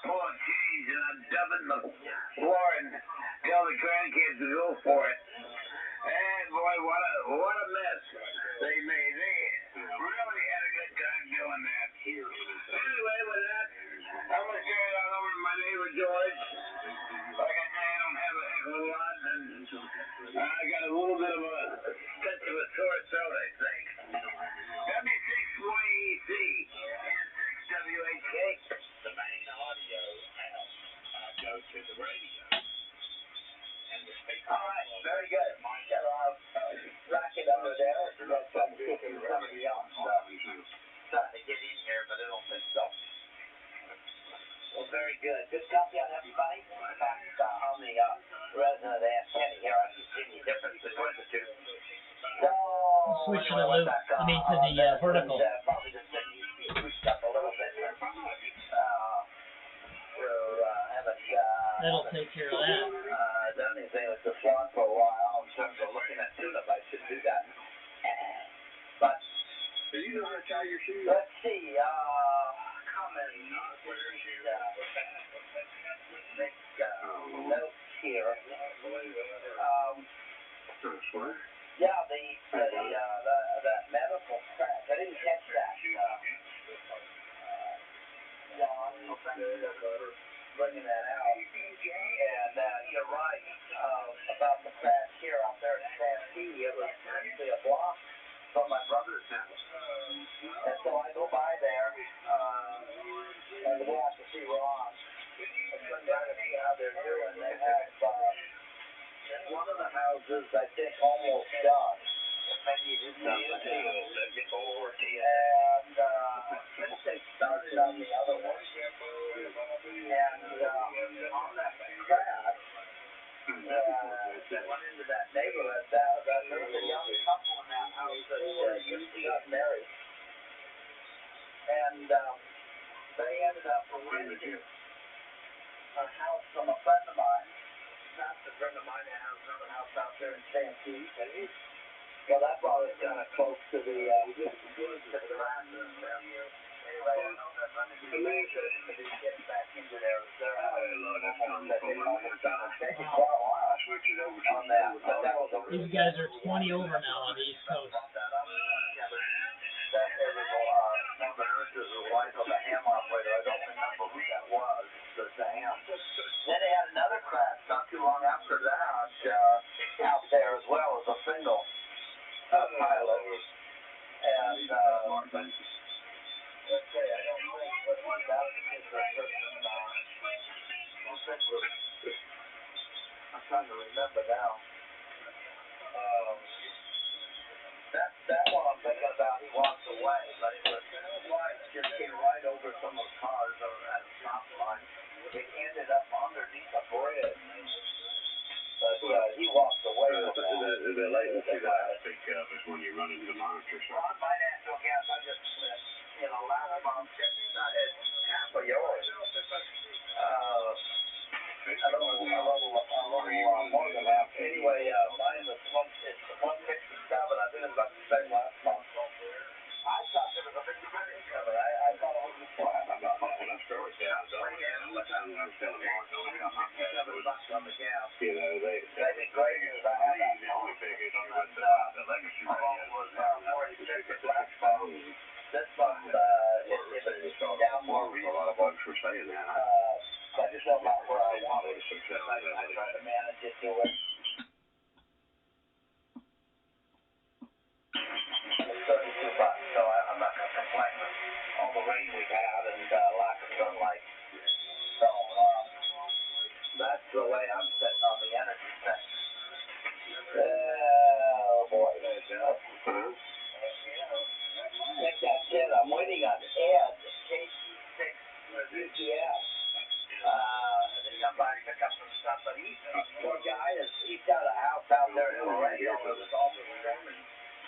full of change, and I'd dump it in the floor and tell the grandkids to go for it. And boy, what a mess they made. They really had a good time doing that. Anyway, with that, I'm going to carry it on over to my neighbor George. Like I say, I don't have a heck of a lot, and I got a little bit of a touch of a sore throat, I think. W6YEC and 6WHK. The main audio out. Go to the radio. All right, very good. Got a racket under there. We're going to try to see if there's somebody else trying to get in here, but I don't think so. Well, very good. Good copy on everybody. In fact, on the resident antenna here, I can see the difference between the two. So, Switch to the loop. I mean, to the vertical. Probably the city pushed up a little bit. That'll take care of that. Done anything with the Swan for a while in terms of looking at tune-up. I should do that. But Do you know how to tie your shoes? let's see. Comments. Make notes here. Yeah, that medical crash. I didn't catch that. John, thank you for bringing that out. And you're right about the crash here out there at Santee. It was actually a block from my brother's house. And so I go by there and go out to see Ron. I turn by to see how they're doing. They have one of the houses, I think, almost done. maybe it is up ahead. And I think they started on the other one. And on that crash, that went into that neighborhood, there was a young couple in that house that just got married. And they ended up renting a house from a friend of mine. That's a friend of mine that has another house out there in Santee. Well, that brought us kind of close to the crash. Anyway, I know they're going to be getting back into their house. It's taken quite a while on that, but that was a These guys are 20 over now on the East Coast. That there was one of the nurses, the wife of a ham operator. I don't remember who that was. The ham. Then they had another crash not too long after that out there as well as a single pilot. And let's say I don't think what that particular person. I'm trying to remember now. That one I'm thinking about, he walked away, but it was wife just came right over some of the cars at a stop sign. It ended up underneath a bridge. But he walked away from that. The latency that I speak of is when you run into the monitor. Well, on my natural gas, I just, last month, it's half of yours. A little more than that. Anyway, mine was 167. I think it was about the same last month. I thought there was a big difference of it. I thought it was flat. That's correct. Yeah, I was telling Mark, $57 on the gas. you know, They've been great. the only big issue with the legacy radio was more expensive last month. This month, it's down more a lot of folks were saying that. But it's still not where I want it. I try to manage it to it. It's $32, so I'm not going to complain with all the rain we've had and lack of sunlight. So that's the way I'm sitting on the energy thing. Oh boy. I think that's it. I'm waiting on Ed, K6LGL. To come by and pick up some stuff, but poor guy, he's got a house out there in Laredo with all the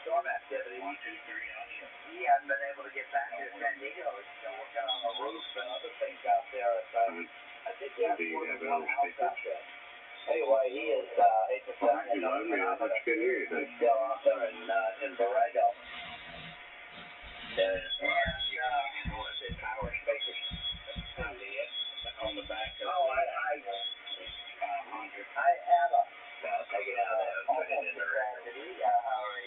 storm activity. He hasn't been able to get back to San Diego. He's still working on the roof and other things out there. I think he has more than one house out there. Anyway, he is, hate to say it, he's still out there in Laredo. And power spacers on the back of I have a take it out there and put it in the tragedy or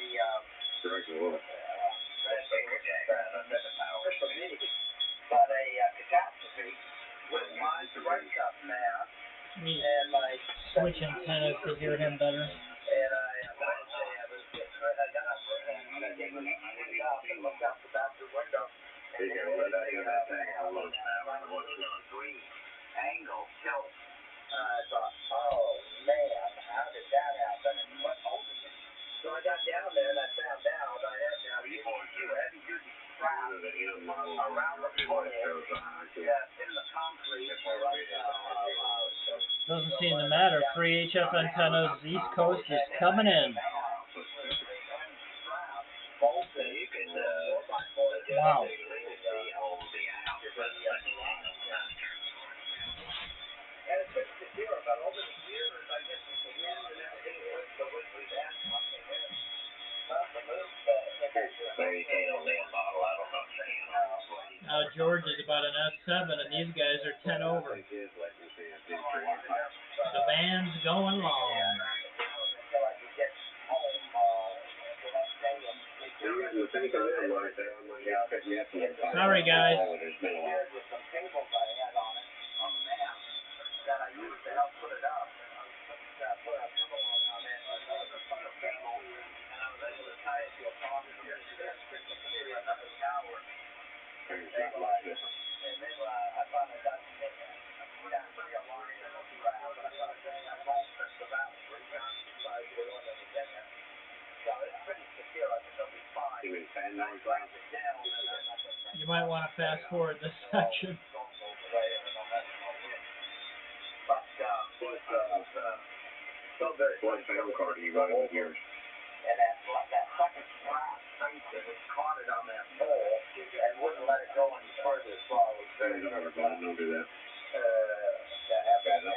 but a catastrophe with my breakup mass and my Switch antennas to hear him better. and I was getting I got up and I came up and looked out the bathroom window and there was a green angle tilt. I thought, oh man, how did that happen and what opened it? So I got down there and I found out I had to have two heavy duty straps around the footing in the concrete for Doesn't seem to matter. Free HF antennas, East Coast is coming in. Wow. And it's pretty secure, but over the years, I guess with the wind and everything, the wind we've had coming in, not the move, very tail land model, I don't know. George is about an S7, and these guys are 10 over. The band's going long. Until I could get home the next day and Sorry, guys. with some cables I had on it, on the map, that I used to help put it up. I put a come along on it, another cable, and I was able to tie it to a positive to another tower. And then I finally got it down to real line and a strap, but I thought that bolt that's about 3 times the size of the one that was in there. So it's pretty secure. I write it down, and I'm not going to. You might want to fast forward this section. But so very What sound card do you run with yours? and that second slap basically caught it on that pole and wouldn't let it go any further, so I was very nervous. Don't do that.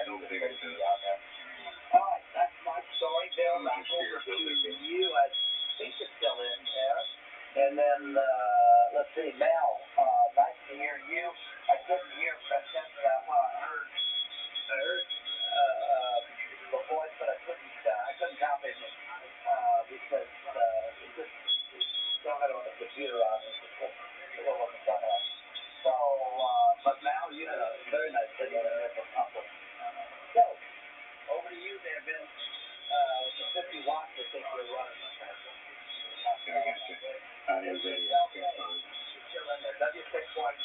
Don't dig into it. All right, that's my story. Bill, back over to you. I think it's still in there. And then, let's see, Mel, nice to hear you. I couldn't hear Francesca. Well, I heard the voice, but I couldn't copy it because it just don't have it on the computer on it. It wasn't done that. So, but now you had a very nice video there from Upland. So, over to you there, Bill. With the 50 watts, I think you're running. Yeah, I got you. Audio, video. Okay, fine. Still in there. W61.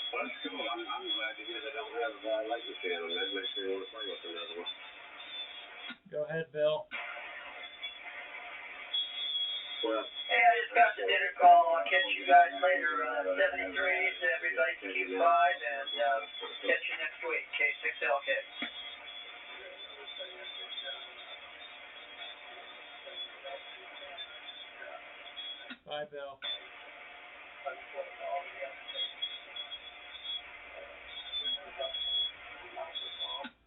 Well, that's cool. I'm glad to hear they don't have latency on them. That makes me want to play with another one. Go ahead, Bill. Well, Hey, I just got the dinner call. I'll catch you guys later. 73s, everybody keep fine, and catch you next week. K6LK. Bye, Bill.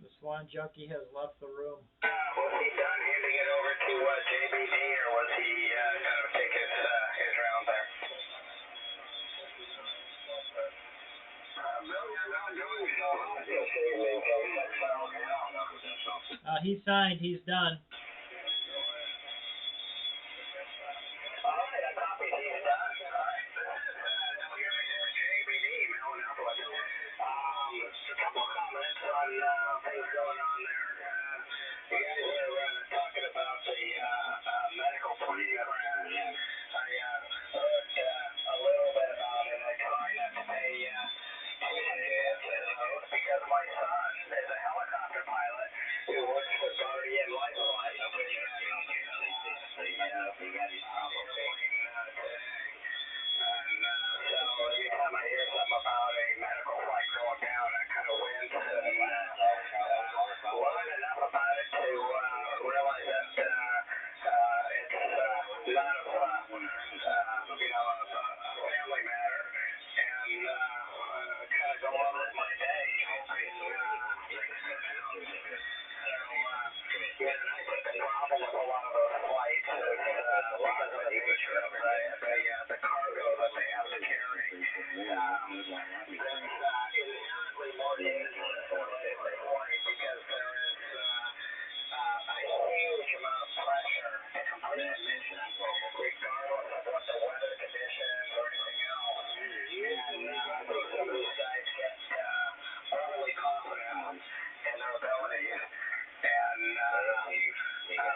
The Swan Junkie has left the room. Was he done handing it over to JBD, or was he going to take his round there? Bill, you're not doing so hot this evening, K6LGL. He signed. He's done. All right, I copy these done. All right, this is JBD, Melon Upland. A couple of comments on things going on there. You guys are talking about the medical program. I heard a little bit about it. I try not to pay attention to it because my son is a helicopter pilot who works for Guardian Lifeline. So every time I hear something about a medical flight going down, I kind of wince and learn enough about it to realize that it's not a family matter, and kind of go on with my day. I think the problem with a lot of those flights is because of the nature of the cargo that they have to carry. That's inherently more dangerous than a basic flight because there is a huge amount of pressure to complete a mission, regardless of what the weather conditions or anything else. And I think some of these guys get overly confident in their abilities and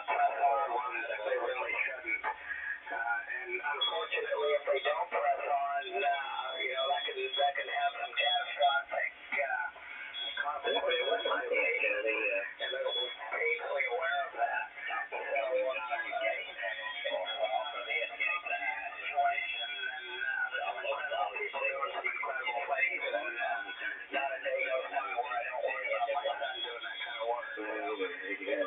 press on when they really shouldn't. And unfortunately, if they don't press on, that can have some catastrophic consequences. And they're painfully aware of that. So, situation, and there's some incredible people doing some incredible things, and not a day goes by where I don't worry about my son doing that kind of work. It can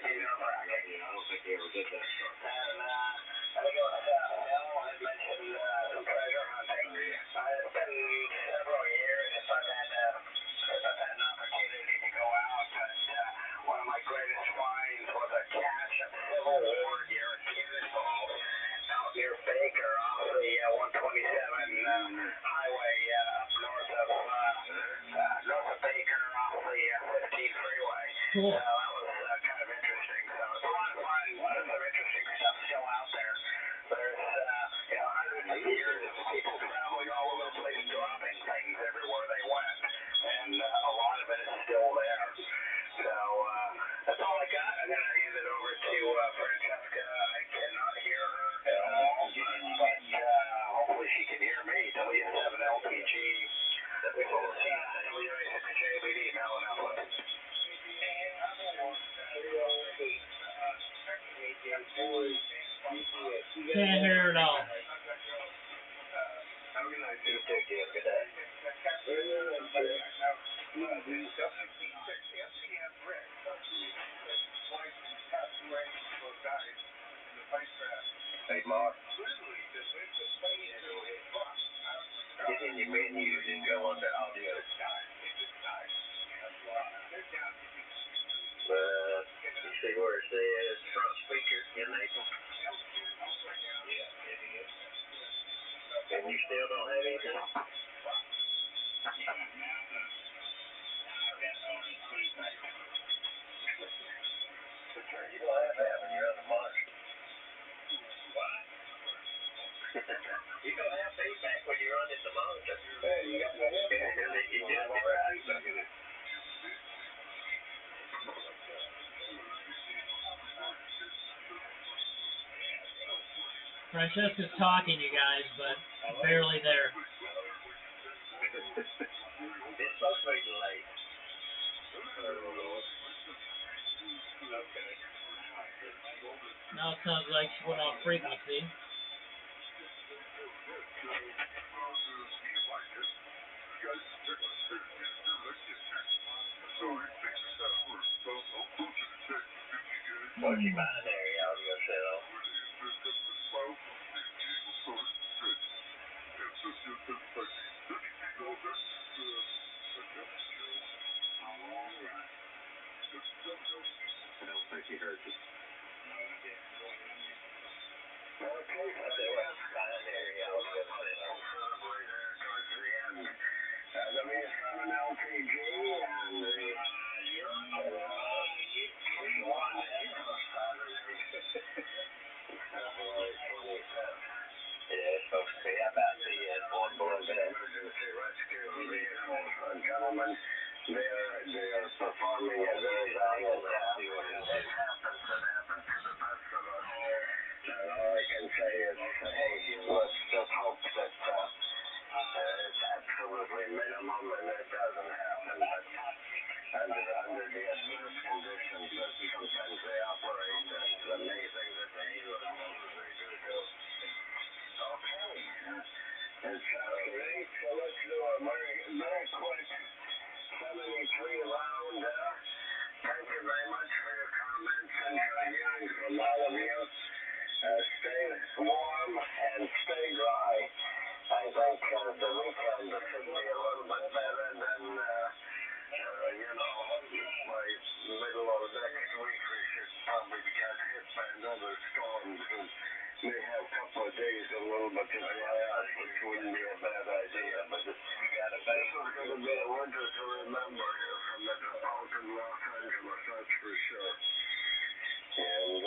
be nerve-wracking. I don't think he ever did that. And I think it was Mel had mentioned some treasure hunting. It's been several years since I've had an opportunity to go out, but one of my greatest finds was a cache of Civil War gear at Cannonball out near Baker off the 127 highway up north of Baker off the 15 freeway. Cool. So that was kind of interesting. So it's a lot of fun. Some interesting stuff still out there. There's hundreds of years of people traveling all over the place, dropping things everywhere they went, and a lot of it is still there. So that's all I got. I'm going to hand it over to Francesca. I cannot hear her at all, but hopefully she can hear me. W7LPG, WA6JBD, Melon Upland. Can't hear it all. You too, Jim. Good day. Hey, Mark. Get in your menus and go under audio. You see where it says front speaker enabled? And you still don't have anything? You don't have that when you're on the monitor. What? You don't have feedback when you're on the monitor. Yeah, you got that. Unless you just it right. Francesca's talking, you guys, but barely there. It's supposed to be delayed. Okay. Now it sounds like she went off frequency. What's your binary audio set on? I don't think he heard you. Okay, so there was binary audio set on. Towards the end. That means from an LTG and the Swan Net on Saturday. February 27th. Yeah, it's supposed to be about the one below that. Emergency rescue vehicles. Gentlemen, they are performing a very valuable task. It happens to the best of us. And all I can say is, hey, let's just hope that it's absolutely minimum and it doesn't happen. But under the adverse conditions that sometimes they operate, it's amazing that they do as well as they do. Okay. It's after 8, so let's do a very, very quick 73 round. Thank you very much for your comments and hearing from all of you. Stay warm and stay dry. I think the weekend should be a little bit better than, by middle of next week we should probably get hit by another storm and may have a couple of days a little bit to dry out, which wouldn't be a bad idea. But this is going to be a winter to remember here from metropolitan Los Angeles, that's for sure. And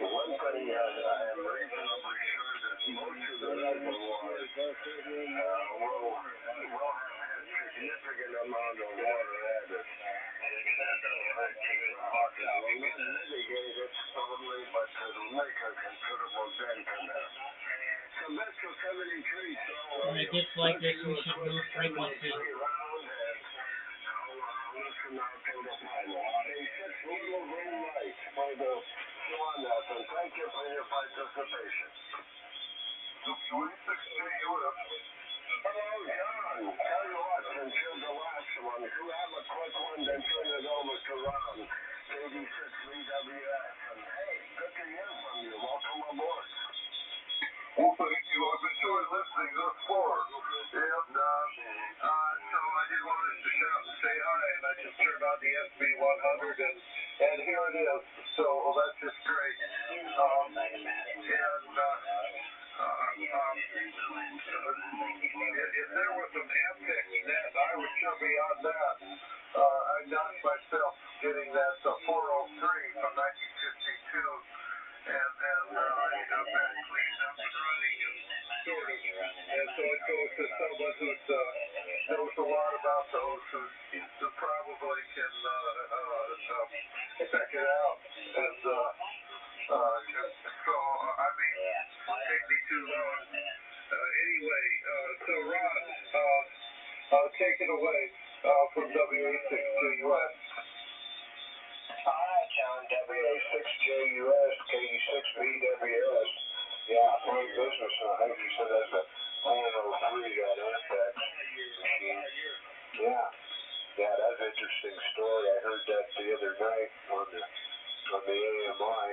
one thing I am reasonably sure that most of the reservoirs will have had significant amount of water added. Will not mitigate it totally, but it'll make a considerable dent in there. So that's a 73. So When it gets like this, we should move frequency. Listen now to the final. A 6 little green light for the Swan Net, and thank you for your participation. Hello, John. Tell you what, since you're the last one, if you have a quick one, then turn it over to Ron, KD6VWS. And hey, good to hear from you. Welcome aboard. Well, thank you. I've enjoyed listening thus far. And so I just wanted to shout and say hi, and I just turned on the SB100, and here it is. So that's just great. If there was an Ampex net, I would sure be on that. I knocked myself getting that 403 from 1952. And I got that cleaned up and running and sort of. And so it goes to someone who knows a lot about those who probably can check it out. And so, I mean, take me too long. Anyway, so Ron, take it away from WA6QUS. All right, John WA6JUS, K6BWS. Yeah, fine business. I think he said that's a 903, that Ampex machine. Yeah. Yeah, that's an interesting story. I heard that the other night on the AMI,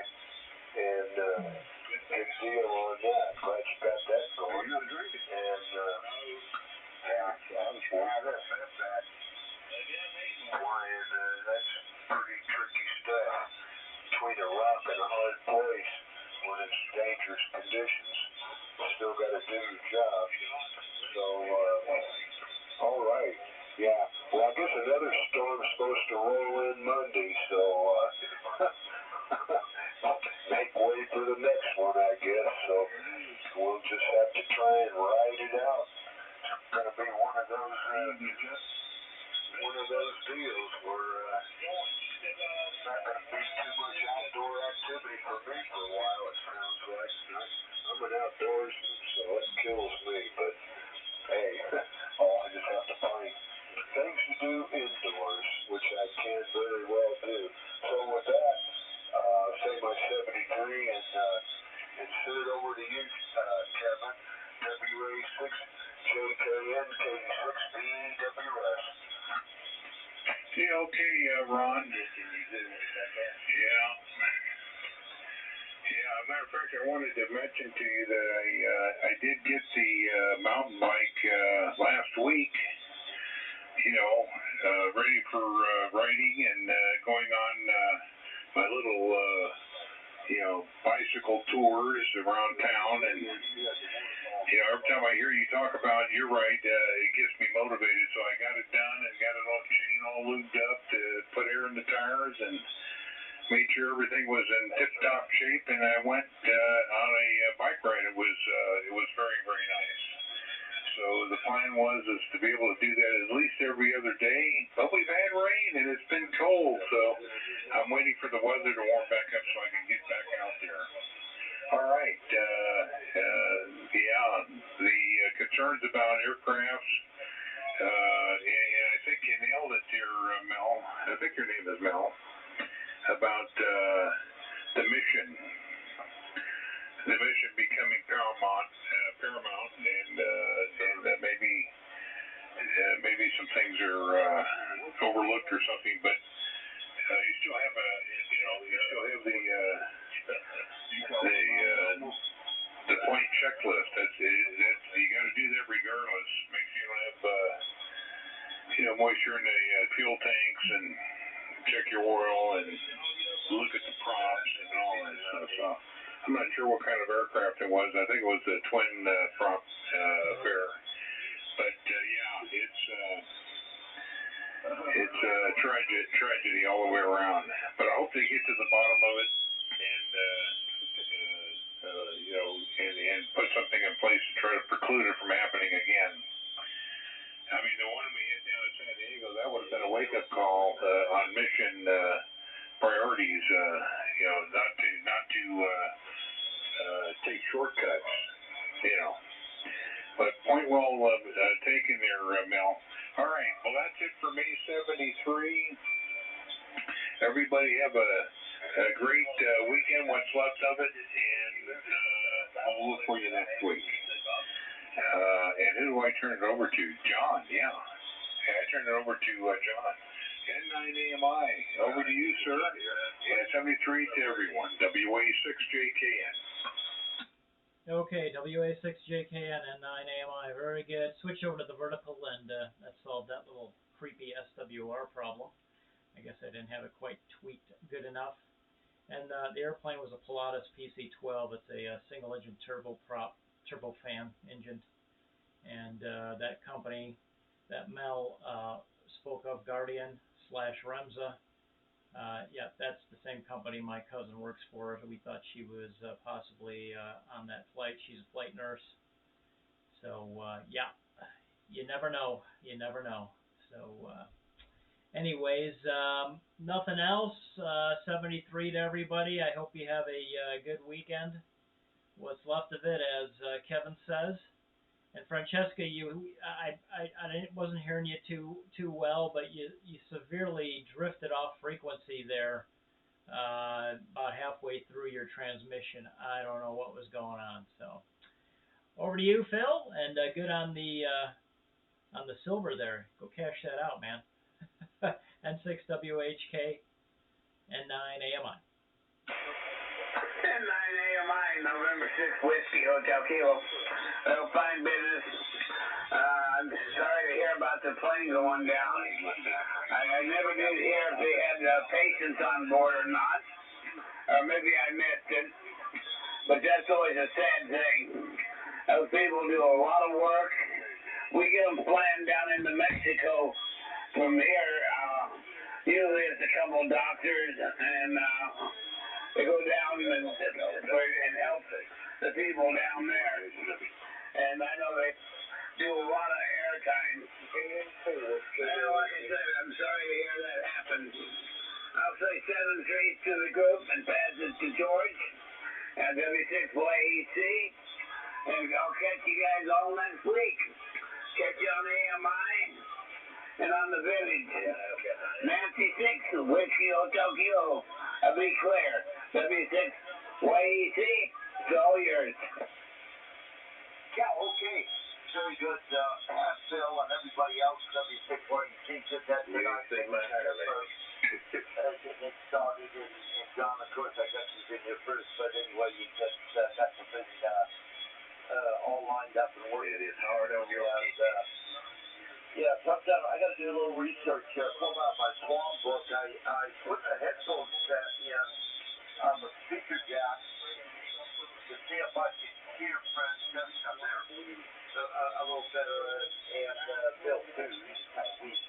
and good deal on that. Glad you got that going. And yeah, I gotta admit that flying, that's pretty tricky stuff. Between a rock and a hard place when it's dangerous conditions, still got to do your job. So, all right. Yeah. Well, I guess another storm's supposed to roll in Monday, so make way for the next one, I guess. So we'll just have to try and ride it out. It's going to be one of those deals where not going to be too much outdoor activity for me for a while, it sounds like. I'm an outdoorsman, so it kills me, but hey, I just have to find things to do indoors, which I can very well do. So with that, say my 73 and send it over to you, Kevin, WA6JKN K6BWS. Yeah, okay, Ron. Yeah. Yeah, as a matter of fact, I wanted to mention to you that I did get the mountain bike last week, ready for riding and going on my little, bicycle tours around town. And, every time I hear you talk about it, you're right, it gets me motivated. So I got it done and got it all chain all lubed up to put air in the tires and made sure everything was in tip-top shape, and I went on a bike ride. It was very, very nice. So the plan is to be able to do that at least every other day. But we've had rain, and it's been cold, so I'm waiting for the weather to warm back up so I can get back out there. All right. The concerns about aircrafts, and I think you nailed it there, Mel. I think your name is Mel. About the mission becoming paramount, and maybe some things are overlooked or something, but you still have the flight checklist. That's you got to do that regardless. Make sure you don't have moisture in the fuel tanks, and check your oil and look at the props and all that stuff. So I'm not sure what kind of aircraft it was. I think it was a twin prop affair. But it's tragedy all the way around. But I hope they get to the bottom of it and put something in place to try to preclude it from happening again. I mean, the one we had down in San Diego, that would have been a wake-up call on mission priorities. Not to take shortcuts. But point well taken there, Mel. All right. Well, that's it for me. 73. Everybody have a great weekend. What's left of it, and I'll look for you next week. And who do I turn it over to? John, yeah. I turn it over to John. N9AMI, over to you, sir. And 73 to everyone. WA6JKN. Okay, WA6JKN and 9AMI, very good. Switch over to the vertical, and that solved that little creepy SWR problem. I guess I didn't have it quite tweaked good enough. And the airplane was a Pilatus PC-12. It's a single-engine turbofan engine. And that company that Mel spoke of, Guardian/Remza, that's the same company my cousin works for. We thought she was possibly on that flight. She's a flight nurse. So, you never know. You never know. So, anyways, nothing else. 73 to everybody. I hope you have a good weekend. What's left of it, as Kevin says. And Francesca, I wasn't hearing you too well, but you severely drifted off frequency there about halfway through your transmission. I don't know what was going on. So over to you, Phil, and good on the silver there. Go cash that out, man. N6WHK N9AMI. N9AMI, November 6th, Whiskey Hotel Kilo. Well, fine business. I'm sorry to hear about the plane going down. I never did hear if they had patients on board or not. Or maybe I missed it. But that's always a sad thing. Those people do a lot of work. We get them flying down into Mexico from here. Usually it's a couple doctors, and they go down and help the people down there. And I know they do a lot of airtime. And like I said, I'm sorry to hear that happen. I'll say 7-3 to the group and pass it to George at W6YEC. And I'll catch you guys all next week. Catch you on AMI and on the Village. Nancy 6, Whiskey Hotel Kilo. I'll be clear. W6YEC, it's all yours. Yeah, okay. Very good, Phil and everybody else, W6YEC, just had tonight. It started, and John, of course, I guess he's in here first, but anyway, you just got something all lined up and working. It is hard on your yeah, sometimes I got to do a little research here. Pulled out my Swan book. I put the headphones in on the speaker jack to see if I could hear Francesca there a little better, and Bill too. He's kind of weak.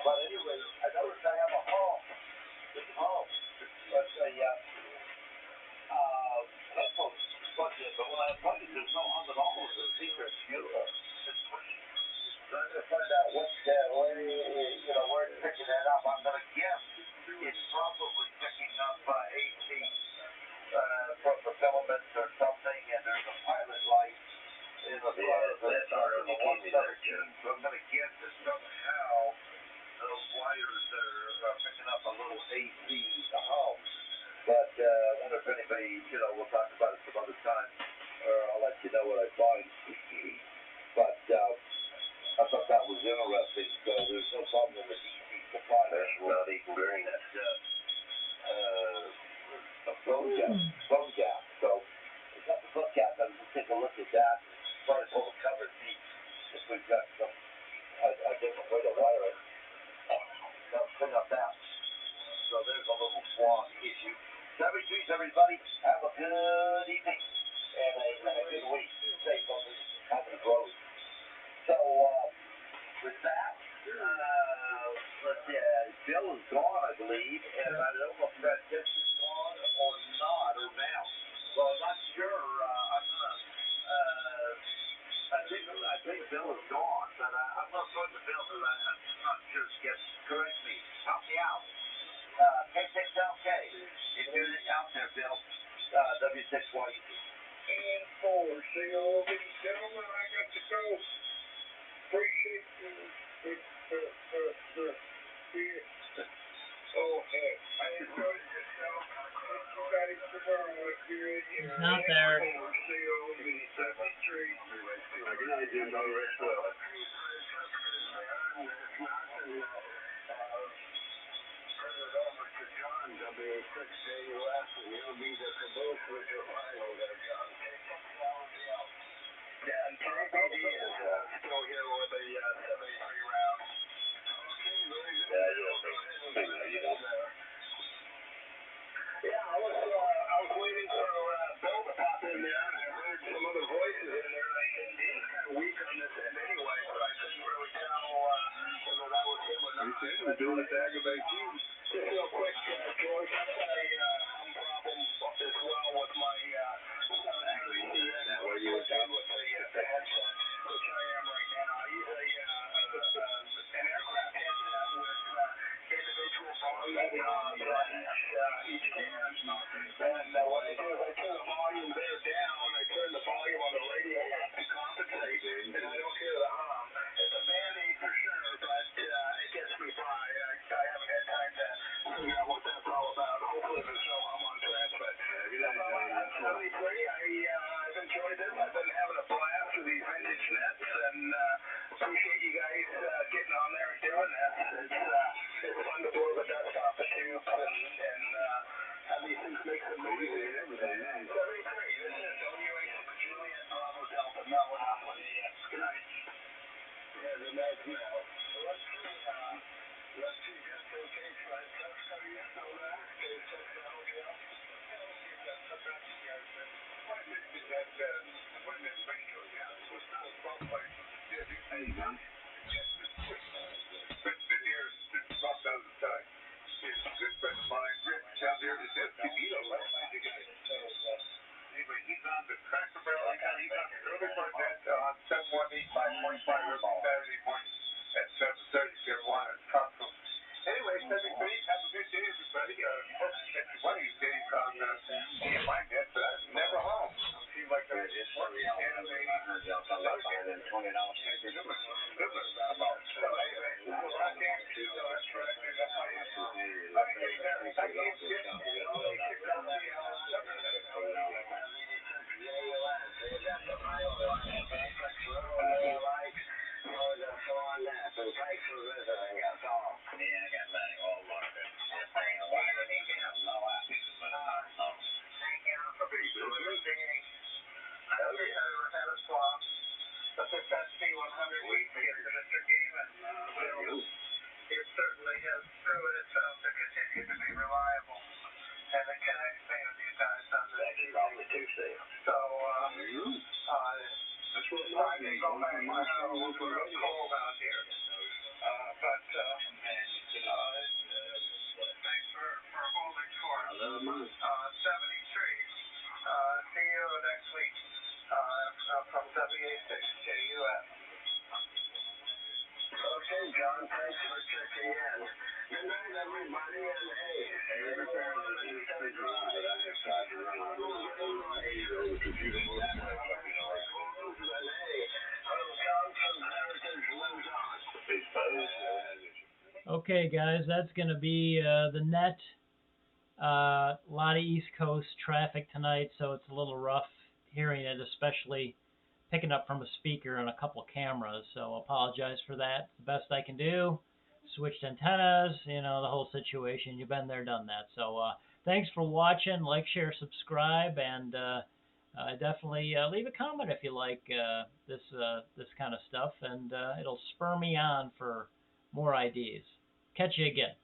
But anyway, I noticed I have a hum. It's hum. But the headphones plugged in, but when I plug it, there's no hum at all. It's a secret. It's pushing. So I'm going to find out where it's picking that up. I'm going to guess it's probably picking up AC from the filaments or something, and there's a pilot light in the front of the 117. So I'm going to guess that somehow those wires are picking up a little AC hum. But I wonder if anybody, we'll talk about it some other time, or I'll let you know what I find. But I thought that was interesting. So there's no problem with the DC supply. That's not even green. A phone jack. So it's got the look at. Let's take a look at that. Try to pull the cover, see if we've got a different way to wire it. Now clean up that. So there's a little Swan issue. 73s, everybody. Have a good evening and a good week. Safe on the road. So with that, let's see. Bill is gone, I believe, and I don't know if Francesca's gone or not, or now. So I'm not sure. I think Bill is gone, but I'm going to talk to Bill because I'm just not sure. Correct me. Help me out. K6LK. If you're out there, Bill, W6YEC. And 4, COV. Gentlemen, I got to go. Appreciate the oh, heck. I enjoyed the show. You guys tomorrow if you're in here. He's not there. COV 73. Good night, Jim. Don't rest well. Turn it over to John, W6JUS, and he'll be the caboose with your final there, John. K6LGL. Yeah, and KBD is still here with a 73 round. Okay, very good. Yeah, I was waiting for Bill to pop in there. I heard some other voices in there. He's kind of weak on this end anyway, so I couldn't really tell whether that was him or not. He said he was doing it to aggravate you. Just real quick, George, I've got a hum problem as well with my RCX. That way you were talking with the headset, which I am right now. I use an aircraft headset with individual volume on each can. And what I do is I turn the volume there down, I turn the volume on the radio up to compensate, and I don't hear the hum. It's a band-aid for sure, but it gets me by. I haven't had time to figure out what that's all about. Hopefully K6LGL? Hey, John. It's been here about 1,000 times. It's a good friend of mine, Rich, down there at Escondido. Anyway, he's on the Cracker Barrel. He's on the early bird net on 718-545 every Saturday morning at 7:30. If you ever want to talk to him. Anyway, send me please. Have a good day, everybody. Hope to catch you one of these days on my net, but I'm never home. Seems like I'm working and they Swan Net, and thanks for visiting us all. Yeah, I got that all locked in. Why did he get him? No, I didn't. Thank you for participating. I wish I would have had a swap, but this SC100 week gives to Mr. Gaiman. It certainly has proven itself to continue to be reliable. And it can expand you guys on this. That's probably too safe. So, I can go back to a little bit cold out here. But thanks for holding court. 73. See you next week from WA6JUS. Okay, John, thanks for checking in. Good night, everybody, and hey, every parent that is safe drive. And hey, Wisconsin's heritage lives on. Okay, guys, that's going to be the net. A lot of East Coast traffic tonight, so it's a little rough hearing it, especially picking up from a speaker and a couple cameras. So apologize for that. It's the best I can do. Switched antennas, the whole situation. You've been there, done that. So thanks for watching. Like, share, subscribe, and definitely leave a comment if you like this kind of stuff, and it'll spur me on for more ideas. Catch you again.